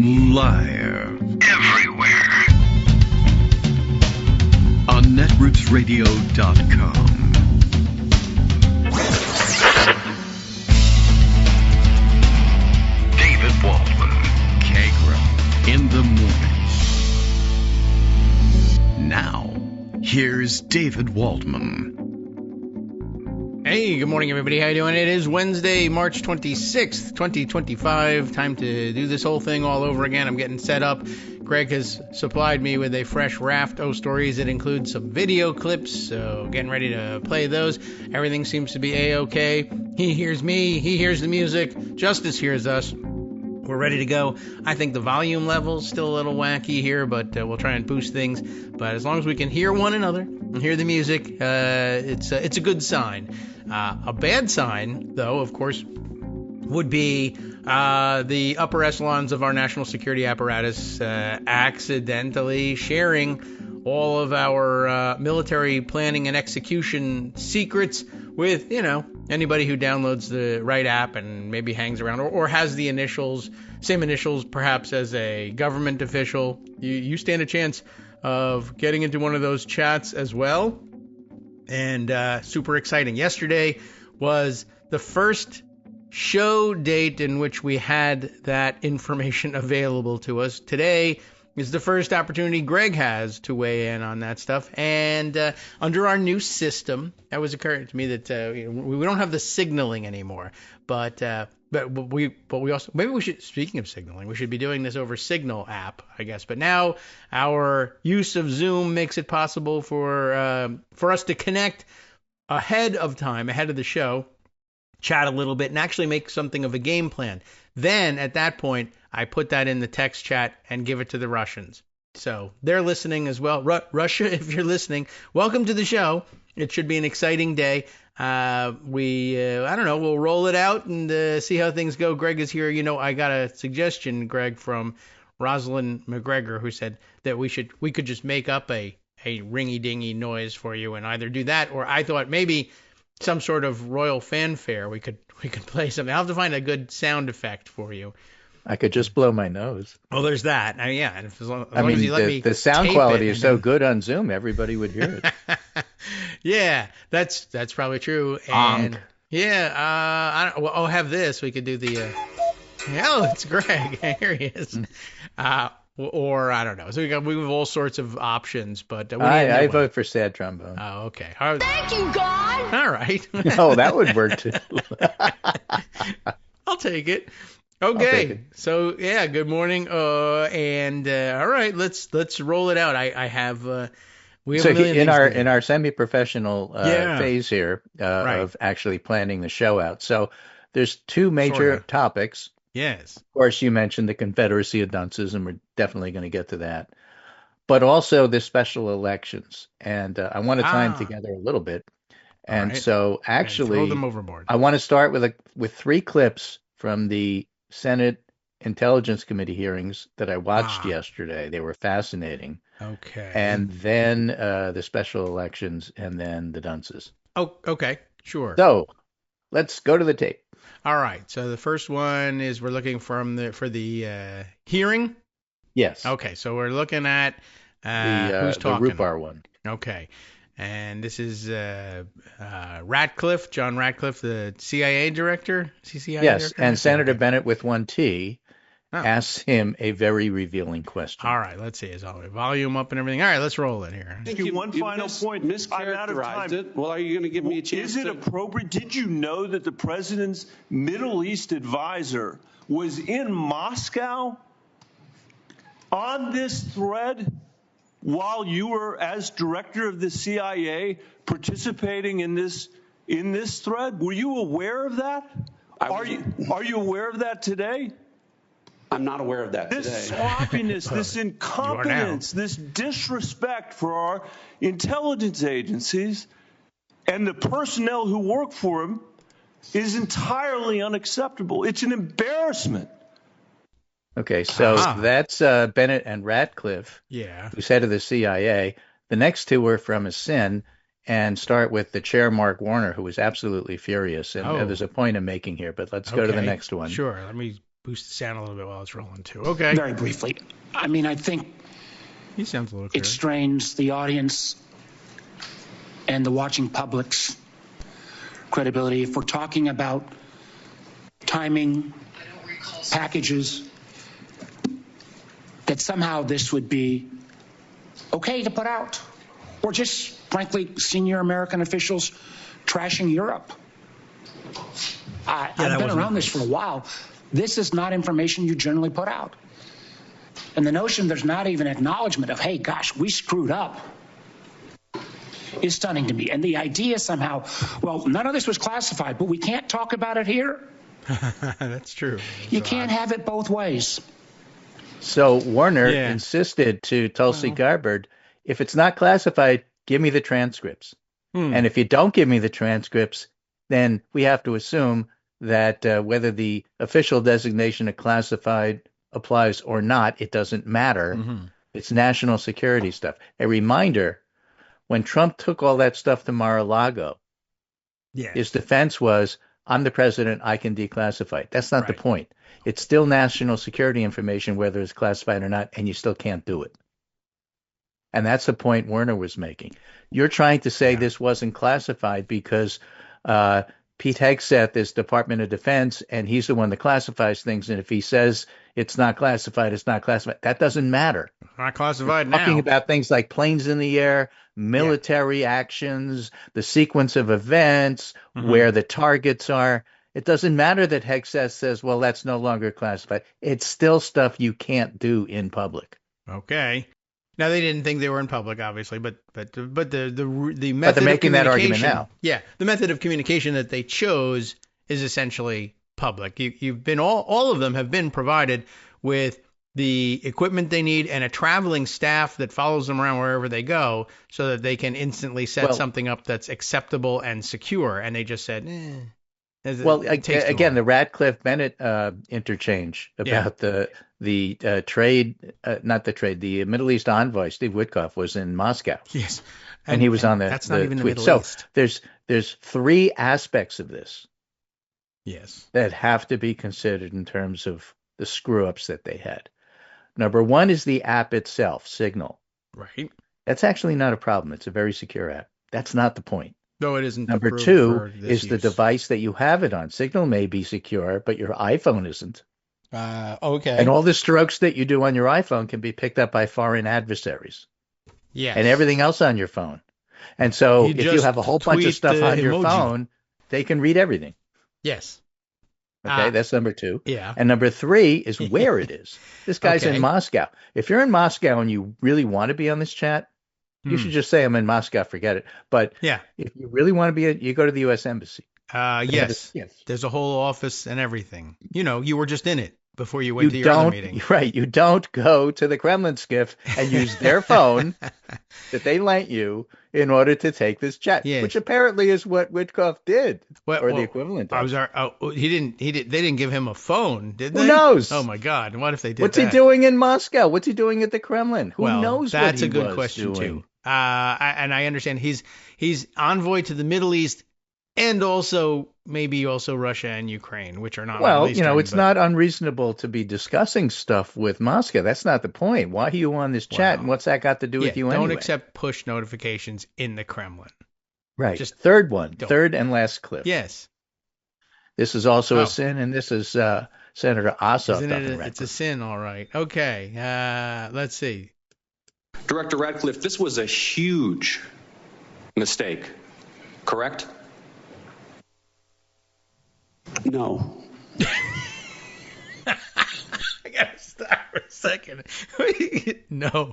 Live. Everywhere. On netrootsradio.com. David Waldman. Kagro. In the morning. Now, here's David Waldman. Hey, good morning, everybody. How you doing? It is Wednesday, March 26th, 2025. Time to do this whole thing all over again. I'm getting set up. Greg has supplied me with a fresh Raft of Stories. It includes some video clips, so getting ready to play those. Everything seems to be A-okay. He hears me. He hears the music. Justice hears us. We're ready to go. I think the volume level's still a little wacky here, but we'll try and boost things. But as long as we can hear one another and hear the music, it's a good sign. A bad sign, though, of course, would be the upper echelons of our national security apparatus accidentally sharing all of our military planning and execution secrets with, anybody who downloads the right app and maybe hangs around or has the same initials perhaps as a government official. You stand a chance of getting into one of those chats as well. And super exciting. Yesterday was the first show date in which we had that information available to us. Today is the first opportunity Greg has to weigh in on that stuff. And under our new system, that was occurring to me that we don't have the signaling anymore. But we also, maybe we should, speaking of signaling, we should be doing this over Signal app, I guess. But now our use of Zoom makes it possible for us to connect ahead of time, ahead of the show, chat a little bit, and actually make something of a game plan. Then at that point, I put that in the text chat and give it to the Russians. So they're listening as well. Russia, if you're listening, welcome to the show. It should be an exciting day. I don't know, we'll roll it out and see how things go. Greg is here. I got a suggestion, Greg, from Rosalind McGregor, who said that we could just make up a ringy-dingy noise for you and either do that, or I thought maybe some sort of royal fanfare. We could play something. I'll have to find a good sound effect for you. I could just blow my nose. Oh, there's that. Yeah. And as long as you let me the sound quality is so good on Zoom, everybody would hear it. Yeah, that's probably true. And yeah, I'll have this. We could do the. It's Greg. Here he is. Or I don't know. So we have all sorts of options, but I vote for sad trombone. Oh, okay. Thank you, God. All right. Oh, that would work too. I'll take it. Okay. So yeah, good morning. And all right, let's roll it out. I have. We have in our semi-professional phase here of actually planning the show out. So there's two major topics. Yes. Of course, you mentioned the Confederacy of Dunces, and we're definitely going to get to that. But also the special elections, and I want to tie them together a little bit. And so actually, throw them overboard. I want to start with three clips from the Senate Intelligence Committee hearings that I watched yesterday. They were fascinating. Okay. And then the special elections, and then the dunces. Oh, okay. Sure. So let's go to the tape. All right. So the first one is we're looking for the hearing. Yes. Okay. So we're looking at who's talking. The Rupar one. Okay. And this is Ratcliffe, John Ratcliffe, the CIA director. CIA yes. director? And Senator Bennett with one T asks him a very revealing question. All right. Let's see. Is all the volume up and everything? All right. Let's roll it here. One final point. I'm out of time. It. Well, are you going to give me a chance? Is it appropriate? Did you know that the president's Middle East advisor was in Moscow on this thread while you were, as director of the CIA, participating in this thread? Were you aware of that? Are you aware of that today? I'm not aware of that today. This sloppiness, this incompetence, this disrespect for our intelligence agencies and the personnel who work for them is entirely unacceptable. It's an embarrassment. Okay, so that's Bennett and Ratcliffe, who's head of the CIA. The next two were from a sin, and start with the chair, Mark Warner, who was absolutely furious. And there's a point I'm making here, but let's go to the next one. Sure. Let me boost the sound a little bit while it's rolling, too. Okay. Very briefly. I mean, I think He sounds a little it strains the audience and the watching public's credibility. If we're talking about timing, packages, that somehow this would be okay to put out, or just, frankly, senior American officials trashing Europe. I've been around this for a while. This is not information you generally put out. And the notion there's not even acknowledgement of, hey, gosh, we screwed up, is stunning to me. And the idea somehow, well, none of this was classified, but we can't talk about it here. That's true. You can't have it both ways. So Warner insisted to Tulsi Gabbard, if it's not classified, give me the transcripts. And if you don't give me the transcripts, then we have to assume that whether the official designation of classified applies or not, it doesn't matter. It's national security stuff. A reminder, when Trump took all that stuff to Mar-a-Lago, his defense was, I'm the president, I can declassify it. That's not the point. It's still national security information, whether it's classified or not, and you still can't do it. And that's the point Werner was making. You're trying to say this wasn't classified because Pete Hegseth is Department of Defense, and he's the one that classifies things. And if he says it's not classified, it's not classified. That doesn't matter. Not classified now. Talking about things like planes in the air, military actions, the sequence of events, where the targets are. It doesn't matter that Hegseth says, well, that's no longer classified. It's still stuff you can't do in public. Okay. Now, they didn't think they were in public, obviously, but the method but they're making that argument now. Yeah, the method of communication that they chose is essentially public. You've been all of them have been provided with the equipment they need and a traveling staff that follows them around wherever they go, so that they can instantly set something up that's acceptable and secure. And they just said, Well, again, the Radcliffe-Bennett interchange about the Middle East envoy, Steve Witkoff, was in Moscow. Yes. And he was on that's not even the Middle East. So there's three aspects of this. Yes. That have to be considered in terms of the screw-ups that they had. Number one is the app itself, Signal. Right. That's actually not a problem. It's a very secure app. That's not the point. No, it isn't. Number two is the device that you have it on. Signal may be secure, but your iPhone isn't. Okay. And all the strokes that you do on your iPhone can be picked up by foreign adversaries. Yes. And everything else on your phone. And so if you have a whole bunch of stuff on your phone, they can read everything. Yes. Okay, that's number two. Yeah. And number three is where it is. This guy's in Moscow. If you're in Moscow and you really want to be on this chat, you should just say I'm in Moscow, forget it. But if you really want to be, you go to the U.S. Embassy. Yes. There's a whole office and everything. You were just in it before you went to your other meeting. Right. You don't go to the Kremlin skiff and use their phone that they lent you in order to take this chat, which apparently is what Witkoff did, or the equivalent of. They didn't give him a phone, did they? Who knows? Oh my God! What if they did? What's he doing in Moscow? What's he doing at the Kremlin? Who knows? That's what he a good was question doing. too. And I understand he's envoy to the Middle East, and maybe also Russia and Ukraine, which are not. Well, it's not unreasonable to be discussing stuff with Moscow. That's not the point. Why are you on this chat, and what's that got to do with you anyway? Don't accept push notifications in the Kremlin. Right. Just third and last clip. Yes. This is also a sin, and this is Senator Ossoff. It's a sin, all right. Okay. Let's see. Director Radcliffe, this was a huge mistake, correct? No. I gotta stop for a second. No.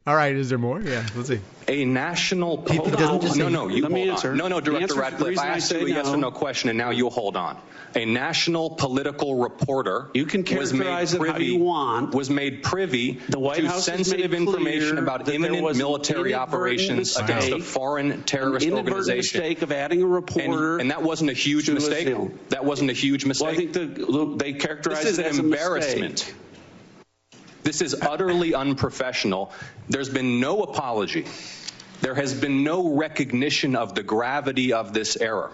All right, is there more? Yeah, let's see. A national... you hold on. Answer. No, Director Radcliffe, I asked you a yes or no question, and now you hold on. A national political reporter... You can characterize it how you want. ...was made privy to sensitive information about imminent military operations against a foreign terrorist organization. Mistake of adding a reporter... And that wasn't a huge mistake? That wasn't a huge mistake? Well, I think they characterized it as a embarrassment. This is utterly unprofessional. There's been no apology. There has been no recognition of the gravity of this error.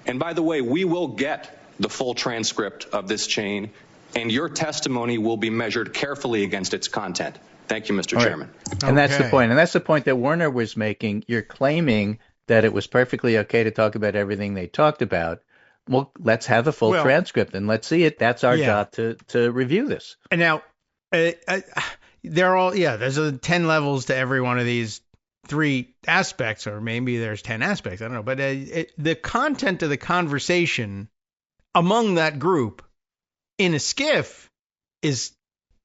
And by the way, we will get the full transcript of this chain, and your testimony will be measured carefully against its content. Thank you, Mr. Chairman. And that's the point. And that's the point that Warner was making. You're claiming that it was perfectly okay to talk about everything they talked about. Well, let's have a full transcript and let's see it. That's our job to review this. And now, they're all, there's 10 levels to every one of these 3 aspects, or maybe there's 10 aspects. I don't know. But the content of the conversation among that group in a skiff is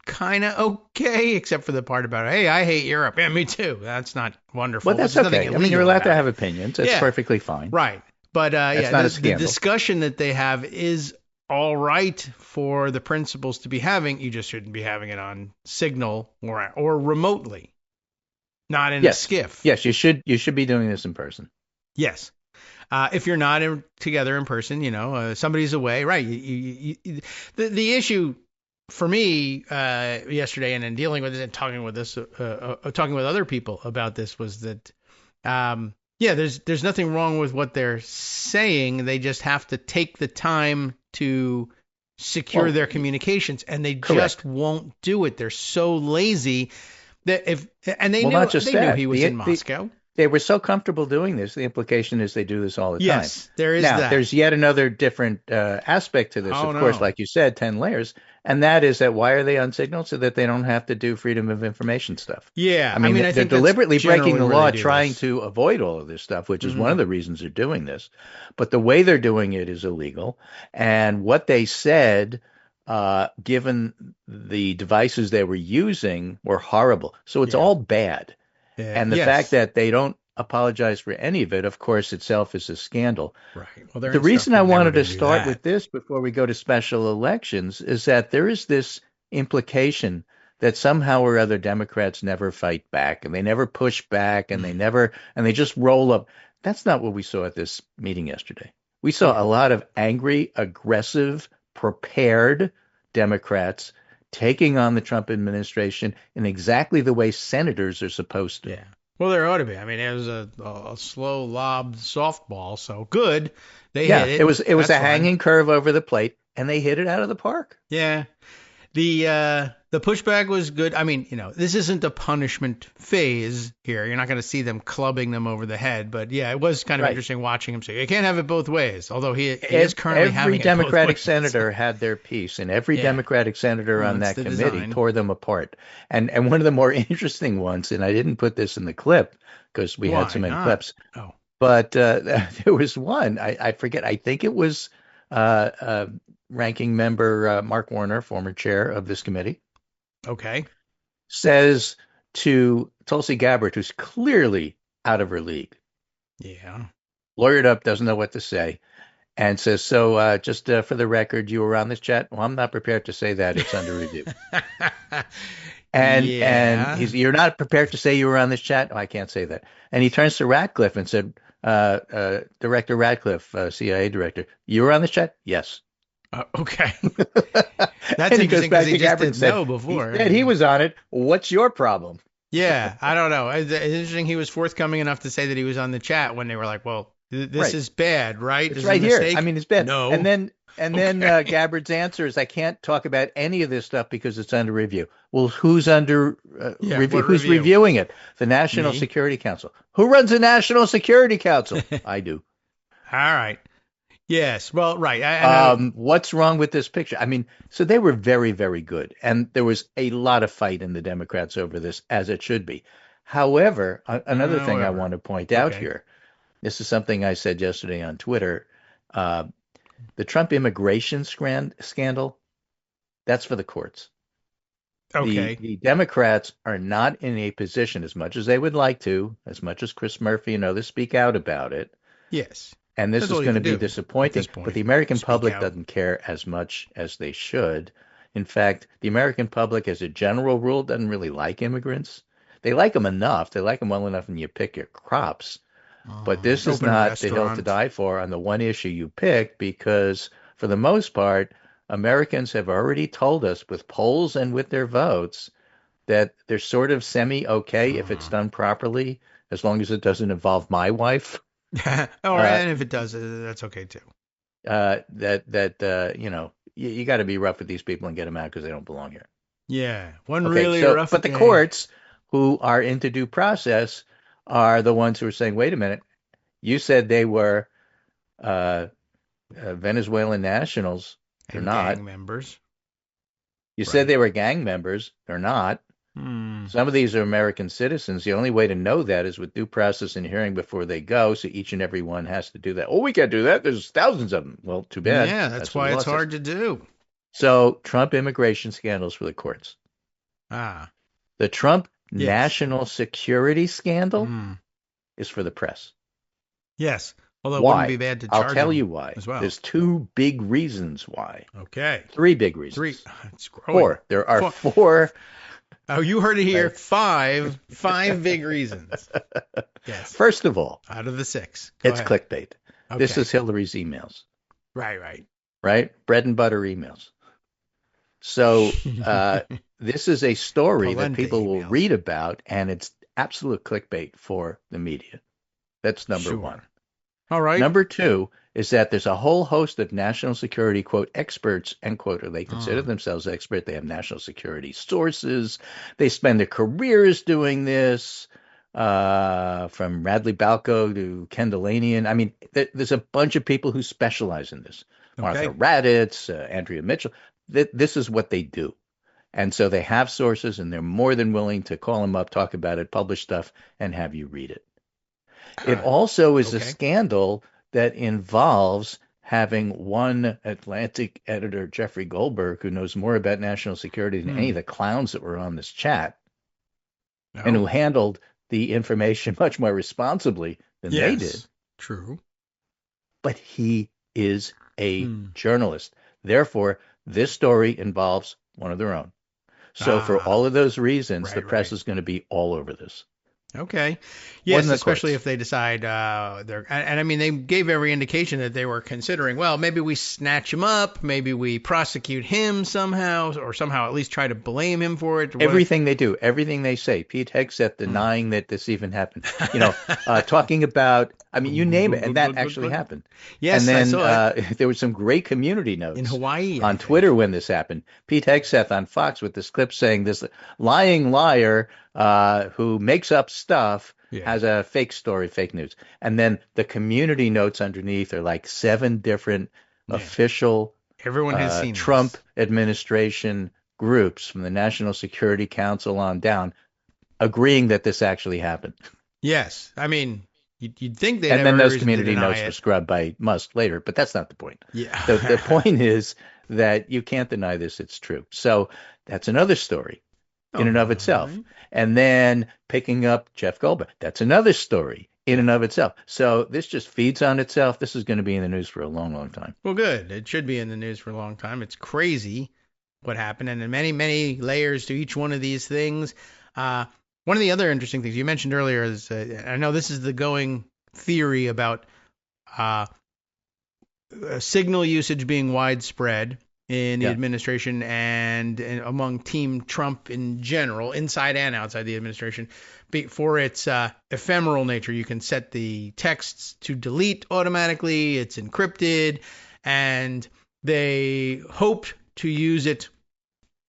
kind of okay, except for the part about, hey, I hate Europe. Yeah, me too. That's not wonderful. Well, that's okay. I mean, you're allowed to have opinions. It's perfectly fine. Right. But the discussion that they have is all right for the principals to be having. You just shouldn't be having it on Signal or remotely, not in a skiff. Yes, you should be doing this in person. Yes. If you're not together in person, somebody's away, right? The issue for me yesterday, and in dealing with it and talking with other people about this, was that there's nothing wrong with what they're saying. They just have to take the time to secure their communications, and they just won't do it. They're so lazy that they knew he was in Moscow. They were so comfortable doing this. The implication is they do this all the time. Yes, there is that. There's yet another different aspect to this. Of course, like you said, 10 layers. And that is that why are they on Signal? So that they don't have to do freedom of information stuff. Yeah. I mean they're deliberately breaking the law trying to avoid all of this stuff, which is one of the reasons they're doing this. But the way they're doing it is illegal. And what they said, given the devices they were using, were horrible. So it's all bad. Yeah. And the fact that they don't apologize for any of it, of course, itself is a scandal. Right. Well, the reason I wanted to start with this before we go to special elections is that there is this implication that somehow or other Democrats never fight back and they never push back and they just roll up. That's not what we saw at this meeting yesterday. We saw a lot of angry, aggressive, prepared Democrats taking on the Trump administration in exactly the way senators are supposed to. Yeah. Well, there ought to be. I mean, it was a slow lob softball, so good. They hit it. It was a hanging curve over the plate, and they hit it out of the park. Yeah. The pushback was good. I mean, this isn't a punishment phase here. You're not going to see them clubbing them over the head. But, it was kind of interesting watching him say, you can't have it both ways, although he is currently having it both ways. Every Democratic senator had their piece, and every Democratic senator on that committee tore them apart. And one of the more interesting ones, and I didn't put this in the clip because we had so many clips, but there was one, I forget, I think it was ranking member Mark Warner, former chair of this committee. Okay. Says to Tulsi Gabbard, who's clearly out of her league. Yeah. Lawyered up, doesn't know what to say, and says, so just for the record, you were on this chat? Well, I'm not prepared to say that. It's under review. And you're not prepared to say you were on this chat? Oh, I can't say that. And he turns to Ratcliffe and said, Director Ratcliffe, CIA director, you were on this chat? Yes. Okay. That's interesting because he just didn't know before. He was on it. What's your problem? Yeah, I don't know. It's interesting he was forthcoming enough to say that he was on the chat when they were like, well, this is bad, right? It's right here. I mean, it's bad. No. And then Gabbard's answer is, I can't talk about any of this stuff because it's under review. Well, who's under review? Who's reviewing it? The National Security Council. Who runs the National Security Council? I do. All right. Yes. Well, right. What's wrong with this picture? I mean, so they were very, very good. And there was a lot of fight in the Democrats over this, as it should be. However, another thing I want to point out here, this is something I said yesterday on Twitter. The Trump immigration scandal, that's for the courts. Okay. The Democrats are not in a position, as much as they would like to, as much as Chris Murphy and others speak out about it. Yes. And this is going to be disappointing, but the American public doesn't care as much as they should. In fact, the American public, as a general rule, doesn't really like immigrants. They like them enough. They like them well enough when you pick your crops. But this is not the hill to die for on the one issue you picked, because for the most part, Americans have already told us with polls and with their votes that they're sort of semi-okay if it's done properly, as long as it doesn't involve my wife. And if it does, that's okay too. you got to be rough with these people and get them out because they don't belong here. Yeah, rough. But the courts who are into due process are the ones who are saying, wait a minute, you said they were Venezuelan nationals. They're not. Gang members. You said they were gang members. They're not. Some of these are American citizens. The only way to know that is with due process and hearing before they go. So each and every one has to do that. Oh, we can't do that. There's thousands of them. Well, too bad. Yeah, that's why it's hard to do. So Trump immigration scandals for the courts. The Trump national security scandal is for the press. Yes. Although it wouldn't be bad to charge I'll tell you why. As well. There's 2 big reasons why. Okay. 3 big reasons. 3. It's growing. 4. There are 4. Oh, you heard it here. 5 big reasons. Yes. First of all, out of the 6. It's clickbait. Okay. This is Hillary's emails. Right. Bread and butter emails. So this is a story that people will read about, and it's absolute clickbait for the media. That's number 1. All right. Number 2 is that there's a whole host of national security, quote, experts, end quote, or they consider themselves expert. They have national security sources. They spend their careers doing this, from Radley Balco to Ken Delanian. I mean, there's a bunch of people who specialize in this. Martha Raddatz, Andrea Mitchell. This is what they do. And so they have sources, and they're more than willing to call them up, talk about it, publish stuff, and have you read it. It also is a scandal that involves having one Atlantic editor, Jeffrey Goldberg, who knows more about national security than any of the clowns that were on this chat, and who handled the information much more responsibly than they did. True. But he is a journalist. Therefore, this story involves one of their own. So for all of those reasons, the press is going to be all over this. Okay. Yes, especially if they decide they're, and I mean, they gave every indication that they were considering, well, maybe we snatch him up, maybe we prosecute him somehow, or somehow at least try to blame him for it. Everything they do, everything they say. Pete Hegseth denying that this even happened. Talking about, I mean, you name it, and that actually happened. Yes, and then I saw it. There were some great community notes in Hawaii on Twitter when this happened. Pete Hegseth on Fox with this clip saying this lying liar who makes up stuff has a fake story, fake news. And then the community notes underneath are like 7 different official everyone has seen Trump administration groups from the National Security Council on down agreeing that this actually happened. Yes. I mean, you'd think they'd and then those community community notes were scrubbed by Musk later, but that's not the point. Yeah. The point is that you can't deny this. It's true. So that's another story in and of itself. Right. And then picking up Jeff Goldberg, that's another story in and of itself. So this just feeds on itself. This is going to be in the news for a long, long time. Well, good. It should be in the news for a long time. It's crazy what happened, and many, many layers to each one of these things. One of the other interesting things you mentioned earlier is, I know this is the going theory about signal usage being widespread in the administration and among Team Trump in general, inside and outside the administration, for its ephemeral nature. You can set the texts to delete automatically. It's encrypted, and they hoped to use it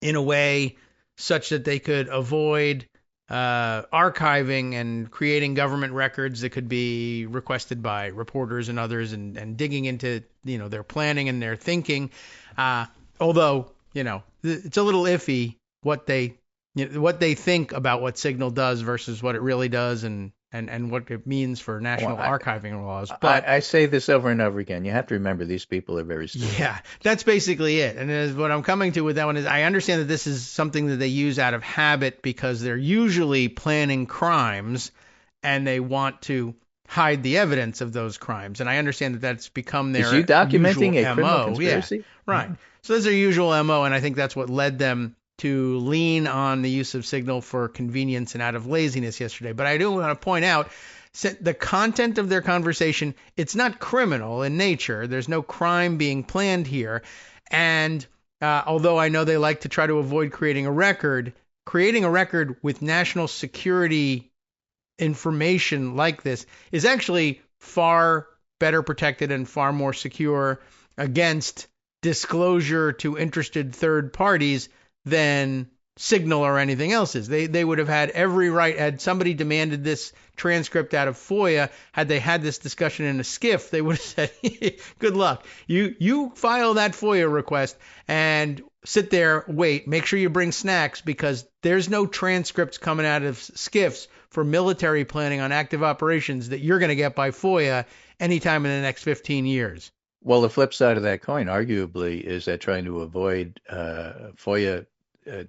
in a way such that they could avoid archiving and creating government records that could be requested by reporters and others, and digging into their planning and their thinking. Although it's a little iffy what they think about what Signal does versus what it really does, and what it means for national archiving laws. But I say this over and over again. You have to remember these people are very stupid. Yeah, that's basically it. And what I'm coming to with that one is I understand that this is something that they use out of habit because they're usually planning crimes and they want to hide the evidence of those crimes. And I understand that that's become their usual documenting a criminal MO. Conspiracy? Yeah, right. Mm-hmm. So that's their usual MO, and I think that's what led them to lean on the use of Signal for convenience and out of laziness yesterday. But I do want to point out the content of their conversation. It's not criminal in nature. There's no crime being planned here. And although I know they like to try to avoid creating a record with national security information like this is actually far better protected and far more secure against disclosure to interested third parties than Signal or anything else is. They would have had every right, had somebody demanded this transcript out of FOIA, had they had this discussion in a skiff, they would have said, good luck. You file that FOIA request and sit there, wait, make sure you bring snacks, because there's no transcripts coming out of skiffs for military planning on active operations that you're going to get by FOIA anytime in the next 15 years. Well, the flip side of that coin, arguably, is that trying to avoid FOIA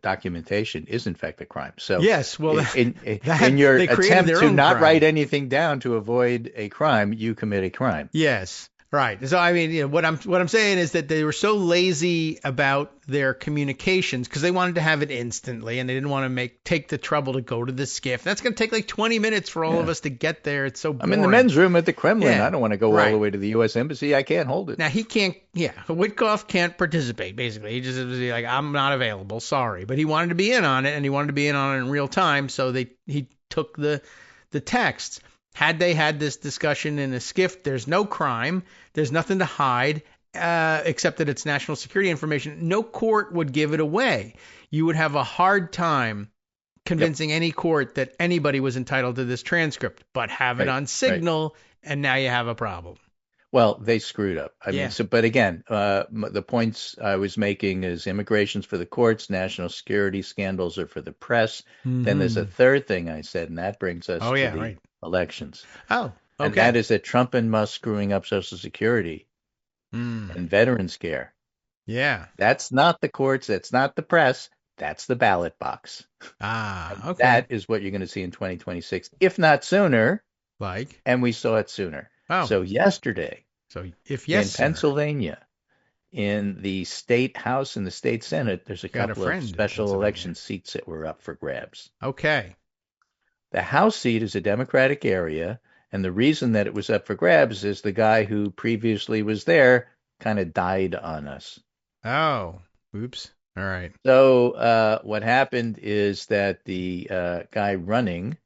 documentation is in fact a crime. So yes, well, in your attempt to not write anything down to avoid a crime, you commit a crime. Yes. Right. So I mean, what I'm saying is that they were so lazy about their communications because they wanted to have it instantly, and they didn't want to take the trouble to go to the skiff. That's going to take like 20 minutes for all of us to get there. It's so boring. I'm in the men's room at the Kremlin. Yeah. I don't want to go all the way to the U.S. Embassy. I can't hold it. Now he can't. Yeah, Witkoff can't participate. Basically, he just was like, I'm not available. Sorry, but he wanted to be in on it, and he wanted to be in on it in real time. So he took the texts. Had they had this discussion in a skiff, there's no crime. There's nothing to hide except that it's national security information. No court would give it away. You would have a hard time convincing any court that anybody was entitled to this transcript, but have it on Signal, and now you have a problem. Well, they screwed up. I mean, but again, the points I was making is immigration's for the courts, national security scandals are for the press. Mm-hmm. Then there's a third thing I said, and that brings us to the elections. Oh, okay. And that is that Trump and Musk screwing up Social Security and veterans care. Yeah. That's not the courts. That's not the press. That's the ballot box. Okay. That is what you're going to see in 2026, if not sooner. Like? And we saw it sooner. Oh. So yesterday, in Pennsylvania, in the state house and the state senate, there's a couple of special election seats that were up for grabs. Okay. The House seat is a Democratic area, and the reason that it was up for grabs is the guy who previously was there kind of died on us. Oh, oops. All right. So what happened is that the guy running,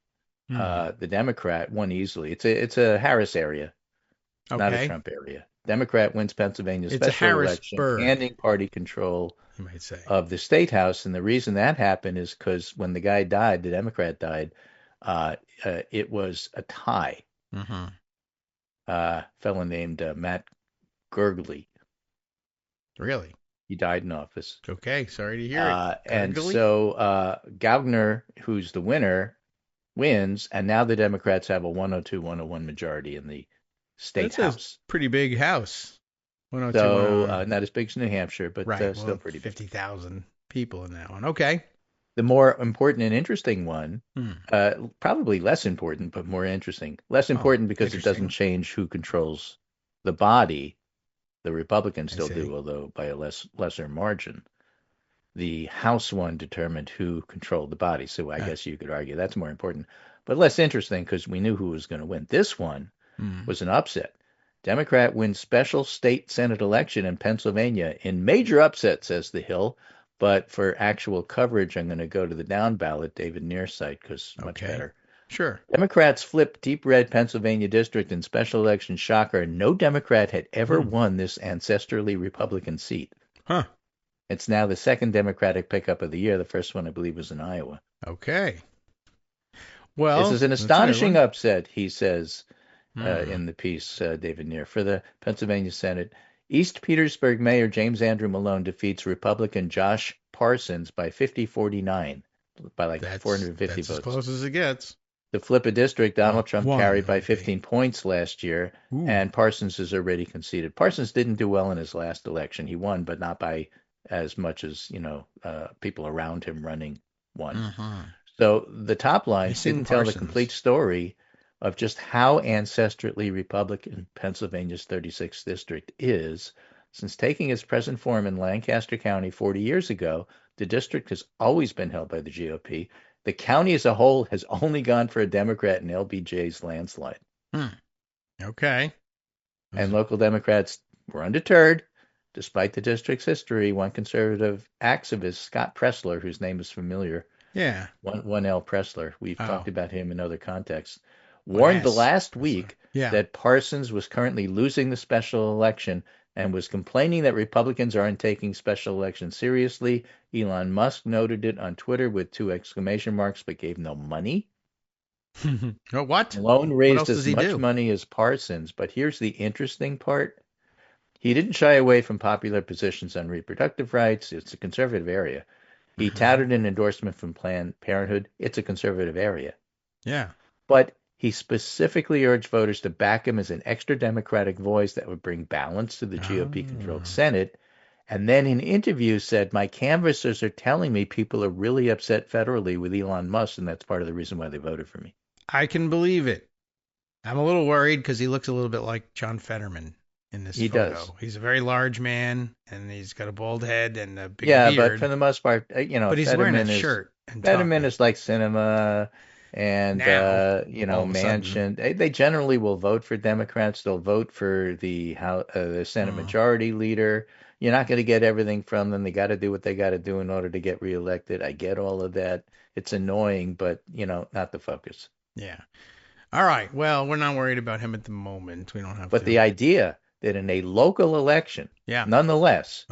the Democrat, won easily. It's a Harris area, not a Trump area. Democrat wins Pennsylvania special election, handing party control of the state house. And the reason that happened is because when the guy died, the Democrat died, it was a tie. Mm-hmm. Fellow named Matt Gurgley. Really? He died in office. Okay, sorry to hear it. And so Gaugner, who's the winner, wins, and now the Democrats have a 102-101 majority in the state house. That's a pretty big house. 102. So not as big as New Hampshire, but still pretty big. 50,000 people in that one. Okay. The more important and interesting one, probably less important, but more interesting. Less important because it doesn't change who controls the body. The Republicans still do, although by a lesser margin. The House one determined who controlled the body, so I guess you could argue that's more important. But less interesting because we knew who was going to win. This one was an upset. Democrat wins special state Senate election in Pennsylvania in major upset, says The Hill. But for actual coverage, I'm going to go to the down ballot, David Neer's site, because much better. Sure. Democrats flipped deep red Pennsylvania district in special election. Shocker. No Democrat had ever won this ancestrally Republican seat. Huh. It's now the second Democratic pickup of the year. The first one, I believe, was in Iowa. Okay. Well, this is an astonishing upset, he says in the piece, David Neer, for the Pennsylvania Senate. East Petersburg Mayor James Andrew Malone defeats Republican Josh Parsons by 50-49, by like 450 votes. As close as it gets. To flip a district, Donald Trump carried by 15 points last year, and Parsons has already conceded. Parsons didn't do well in his last election. He won, but not by as much as people around him running won. Mm-hmm. So the top line didn't tell the complete story of just how ancestrally Republican Pennsylvania's 36th district is. Since taking its present form in Lancaster County 40 years ago, the district has always been held by the GOP. The county as a whole has only gone for a Democrat in LBJ's landslide. Okay. And local Democrats were undeterred, despite the district's history. One conservative activist, Scott Pressler, whose name is familiar. Yeah. One L. Pressler. We've talked about him in other contexts. warned the last week that Parsons was currently losing the special election and was complaining that Republicans aren't taking special elections seriously. Elon Musk noted it on Twitter with 2 exclamation marks, but gave no money. What? Malone raised as much money as Parsons, but here's the interesting part. He didn't shy away from popular positions on reproductive rights. It's a conservative area. He touted an endorsement from Planned Parenthood. It's a conservative area. Yeah. But he specifically urged voters to back him as an extra Democratic voice that would bring balance to the GOP-controlled Senate. And then in interviews said, my canvassers are telling me people are really upset federally with Elon Musk, and that's part of the reason why they voted for me. I can believe it. I'm a little worried because he looks a little bit like John Fetterman in this photo. Does. He's a very large man, and he's got a bald head and a big beard. Yeah, but for the most part, but he's Fetterman wearing a shirt. Fetterman is like Sinema and, Manchin. They generally will vote for Democrats. They'll vote for the Senate Majority Leader. You're not going to get everything from them. They got to do what they got to do in order to get reelected. I get all of that. It's annoying, but, not the focus. Yeah. All right. Well, we're not worried about him at the moment. We don't have But the idea that in a local election, nonetheless,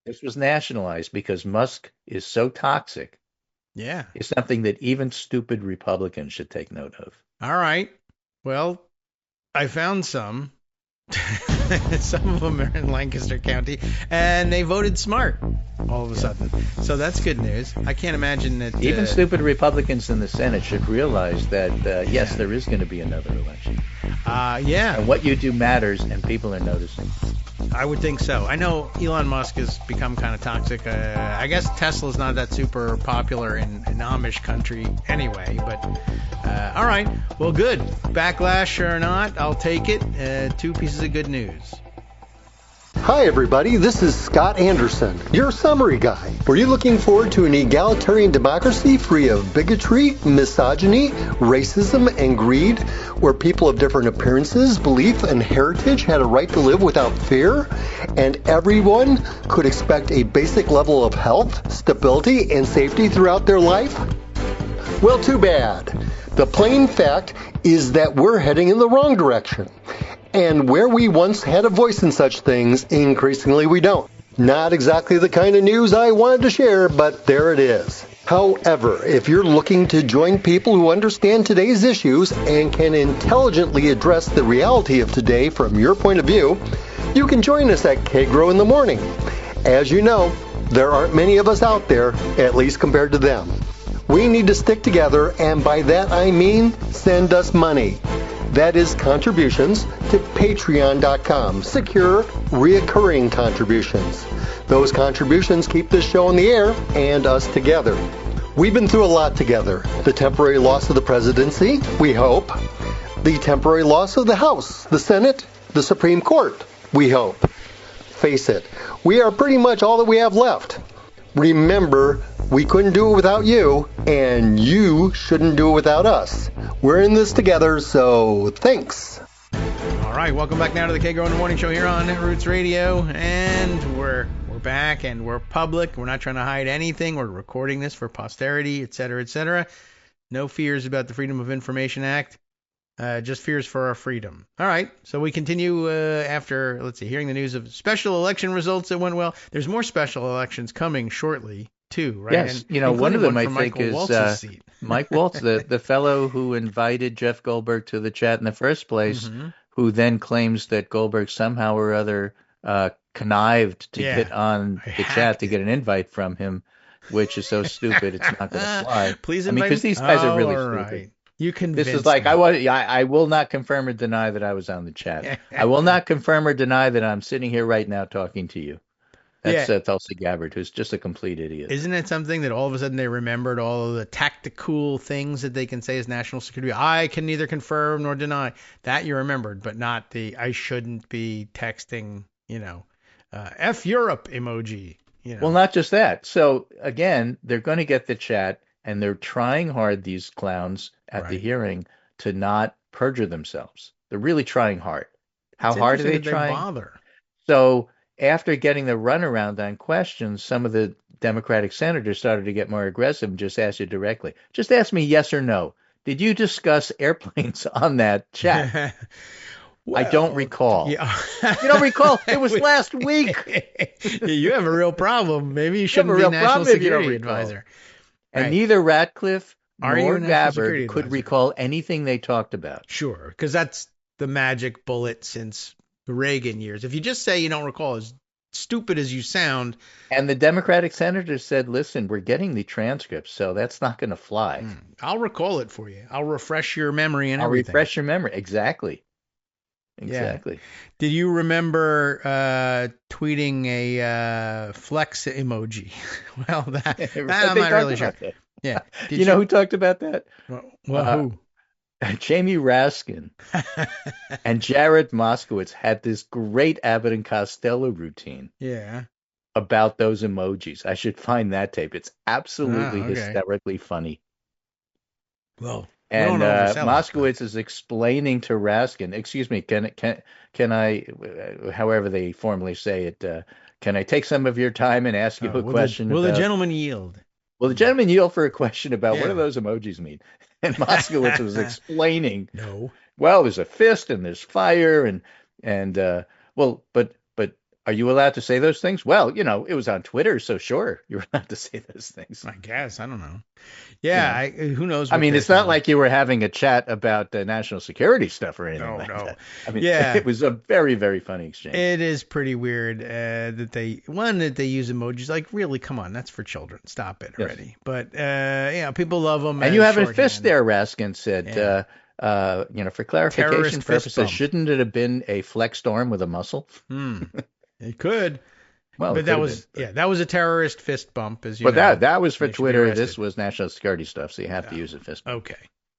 this was nationalized because Musk is so toxic. Yeah. Is something that even stupid Republicans should take note of. All right. Well, I found some. Some of them are in Lancaster County, and they voted smart all of a sudden. So that's good news. I can't imagine that... Even stupid Republicans in the Senate should realize that, yes, there is going to be another election. Yeah. And what you do matters, and people are noticing. I would think so. I know Elon Musk has become kind of toxic. I guess Tesla's not that super popular in Amish country anyway, but all right. Well, good. Backlash or not, I'll take it. 2 pieces of good news. Hi everybody, this is Scott Anderson, your summary guy. Were you looking forward to an egalitarian democracy free of bigotry, misogyny, racism, and greed, where people of different appearances, belief, and heritage had a right to live without fear, and everyone could expect a basic level of health, stability, and safety throughout their life? Well, too bad. The plain fact is that we're heading in the wrong direction. And where we once had a voice in such things, increasingly we don't. Not exactly the kind of news I wanted to share, but there it is. However, if you're looking to join people who understand today's issues and can intelligently address the reality of today from your point of view, you can join us at Kagro in the morning. As you know, there aren't many of us out there, at least compared to them. We need to stick together, and by that I mean send us money. That is contributions to patreon.com, secure, reoccurring contributions. Those contributions keep this show in the air and us together. We've been through a lot together. The temporary loss of the presidency, we hope. The temporary loss of the House, the Senate, the Supreme Court, we hope. Face it, we are pretty much all that we have left. Remember, we couldn't do it without you, and you shouldn't do it without us. We're in this together, so thanks. All right, welcome back now to the Kagro in the Morning Show here on Roots Radio, and we're back, and we're public. We're not trying to hide anything. We're recording this for posterity, etc., etc. No fears about the Freedom of Information Act. Just fears for our freedom. All right, so we continue after, let's see, hearing the news of special election results that went well. There's more special elections coming shortly, too, right? Yes, and, one of them I think is Mike Waltz, the fellow who invited Jeff Goldberg to the chat in the first place, who then claims that Goldberg somehow or other connived to get on the chat to get an invite from him, which is so stupid it's not going to fly. Please invite because these guys are really stupid. Right. You convinced This is like, me. I will not confirm or deny that I was on the chat. I will not confirm or deny that I'm sitting here right now talking to you. That's Tulsi Gabbard, who's just a complete idiot. Isn't it something that all of a sudden they remembered all of the tactical things that they can say as national security? I can neither confirm nor deny. That you remembered, but not the I shouldn't be texting, F Europe emoji. Well, not just that. So, again, they're going to get the chat, and they're trying hard, these clowns at the hearing, to not perjure themselves. They're really trying hard. How hard are they trying? Bother. So after getting the runaround on questions, some of the Democratic senators started to get more aggressive and just asked you directly. Just ask me yes or no. Did you discuss airplanes on that chat? Well, I don't recall. Yeah. You don't recall? It was last week. You have a real problem. Maybe you shouldn't be National Security Advisor. And neither Ratcliffe nor Gabbard could recall anything they talked about. Sure, because that's the magic bullet since the Reagan years. If you just say you don't recall, as stupid as you sound. And the Democratic senators said, listen, we're getting the transcripts, so that's not going to fly. I'll recall it for you. I'll refresh your memory and everything. I'll refresh your memory. Exactly. Exactly. Yeah. Did you remember tweeting a flex emoji? Well, that I'm not really sure. Yeah. You know who talked about that? Well, who? Jamie Raskin and Jared Moskowitz had this great Abbott and Costello routine. Yeah. About those emojis. I should find that tape. It's absolutely hysterically funny. Well, and Moskowitz is explaining to Raskin, excuse me, can I, however they formally say it, can I take some of your time and ask you a question? Will the gentleman yield? Will the gentleman yield for a question about what do those emojis mean? And Moskowitz was explaining, well, there's a fist and there's fire but are you allowed to say those things? Well, it was on Twitter, so sure, you're allowed to say those things. I guess. I don't know. Yeah, who knows? I mean, it's not like you were having a chat about national security stuff or anything like that. I mean, it was a very, very funny exchange. It is pretty weird that they use emojis. Like, really, come on, that's for children. Stop it already. But, people love them. And you have a fist there, Raskin said. For clarification purposes, shouldn't it have been a flex storm with a muscle? It could. Well, but that was a terrorist fist bump, as you know. But that was for Twitter. This was national security stuff, so you have to use a fist bump.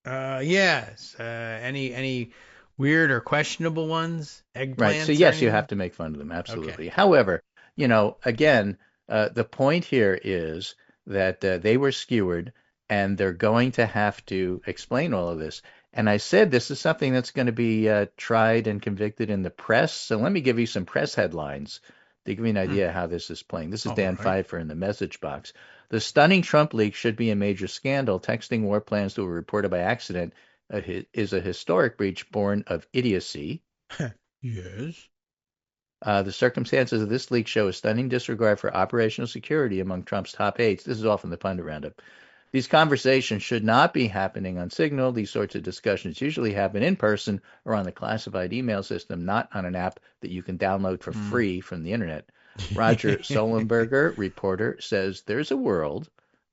Okay. Yes. Any weird or questionable ones? Eggplants? Right. So yes, you have to make fun of them. Absolutely. Okay. However, again, the point here is that they were skewered, and they're going to have to explain all of this. And I said this is something that's going to be tried and convicted in the press. So let me give you some press headlines to give you an idea how this is playing. This is Dan Pfeiffer in the message box. The stunning Trump leak should be a major scandal. Texting war plans to a reporter by accident is a historic breach born of idiocy. Yes. The circumstances of this leak show a stunning disregard for operational security among Trump's top aides. This is all from the Pundit Roundup. These conversations should not be happening on Signal. These sorts of discussions usually happen in person or on the classified email system, not on an app that you can download for free from the internet. Roger Solenberger, reporter, says there's a world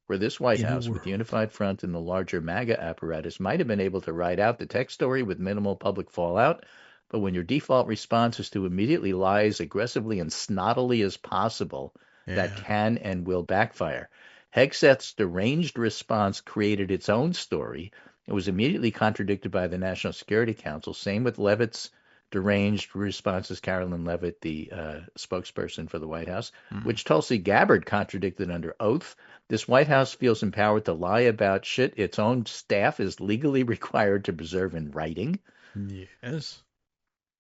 where this White House, with unified front and the larger MAGA apparatus, might have been able to ride out the tech story with minimal public fallout. But when your default response is to immediately lie as aggressively and snottily as possible, that can and will backfire. Hegseth's deranged response created its own story. It was immediately contradicted by the National Security Council. Same with Levitt's deranged responses, Carolyn Levitt, the spokesperson for the White House, which Tulsi Gabbard contradicted under oath. This White House feels empowered to lie about shit its own staff is legally required to preserve in writing. Yes.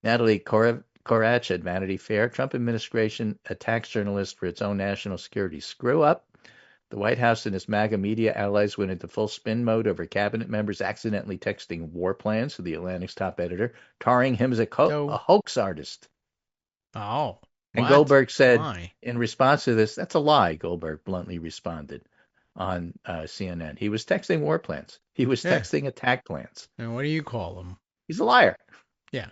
Natalie Korach at Vanity Fair. Trump administration attacks journalists for its own national security screw-up. The White House and its MAGA media allies went into full spin mode over cabinet members accidentally texting war plans to the Atlantic's top editor, tarring him as a hoax artist. Oh. And Goldberg said, in response to this, that's a lie, Goldberg bluntly responded on CNN. He was texting war plans. He was texting attack plans. And what do you call him? He's a liar. Yeah.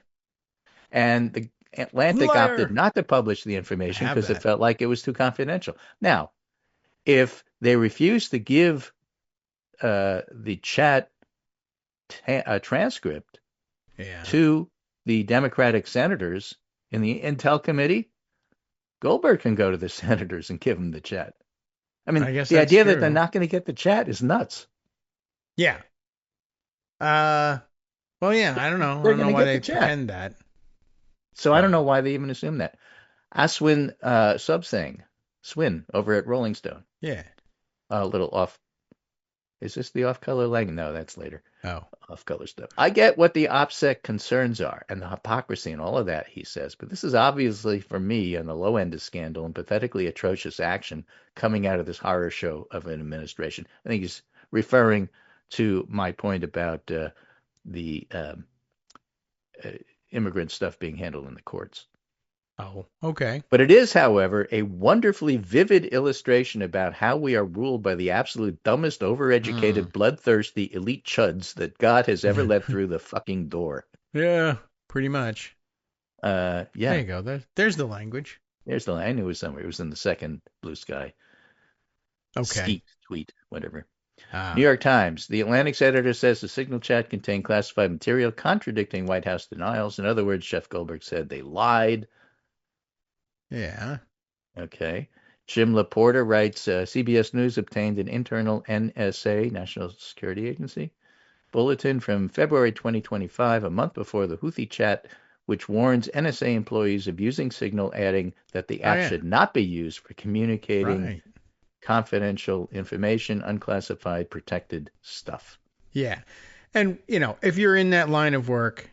And the Atlantic opted not to publish the information because it felt like it was too confidential. Now, if they refuse to give the chat transcript to the Democratic senators in the Intel Committee, Goldberg can go to the senators and give them the chat. I mean, the idea that they're not going to get the chat is nuts. Yeah. Well, yeah, I don't know. I don't know why they pretend that. So I don't know why they even assume that. Aswin Swin over at Rolling Stone. Yeah. A little off. Is this the off-color leg? No, that's later. Oh. Off-color stuff. I get what the OPSEC concerns are and the hypocrisy and all of that, he says. But this is obviously, for me, on the low end of scandal and pathetically atrocious action coming out of this horror show of an administration. I think he's referring to my point about the immigrant stuff being handled in the courts. Oh, okay. But it is, however, a wonderfully vivid illustration about how we are ruled by the absolute dumbest, overeducated, bloodthirsty elite chuds that God has ever let through the fucking door. Yeah, pretty much. Yeah. There you go. There's the language. There's the line. I knew it was somewhere. It was in the second Blue Sky. Okay. Skeet, tweet, whatever. New York Times. The Atlantic's editor says the Signal chat contained classified material contradicting White House denials. In other words, Jeff Goldberg said they lied. Yeah. Okay. Jim Laporta writes, CBS News obtained an internal NSA, National Security Agency, bulletin from February 2025, a month before the Houthi chat, which warns NSA employees of using Signal, adding that the app should not be used for communicating confidential information, unclassified, protected stuff. Yeah. And, if you're in that line of work,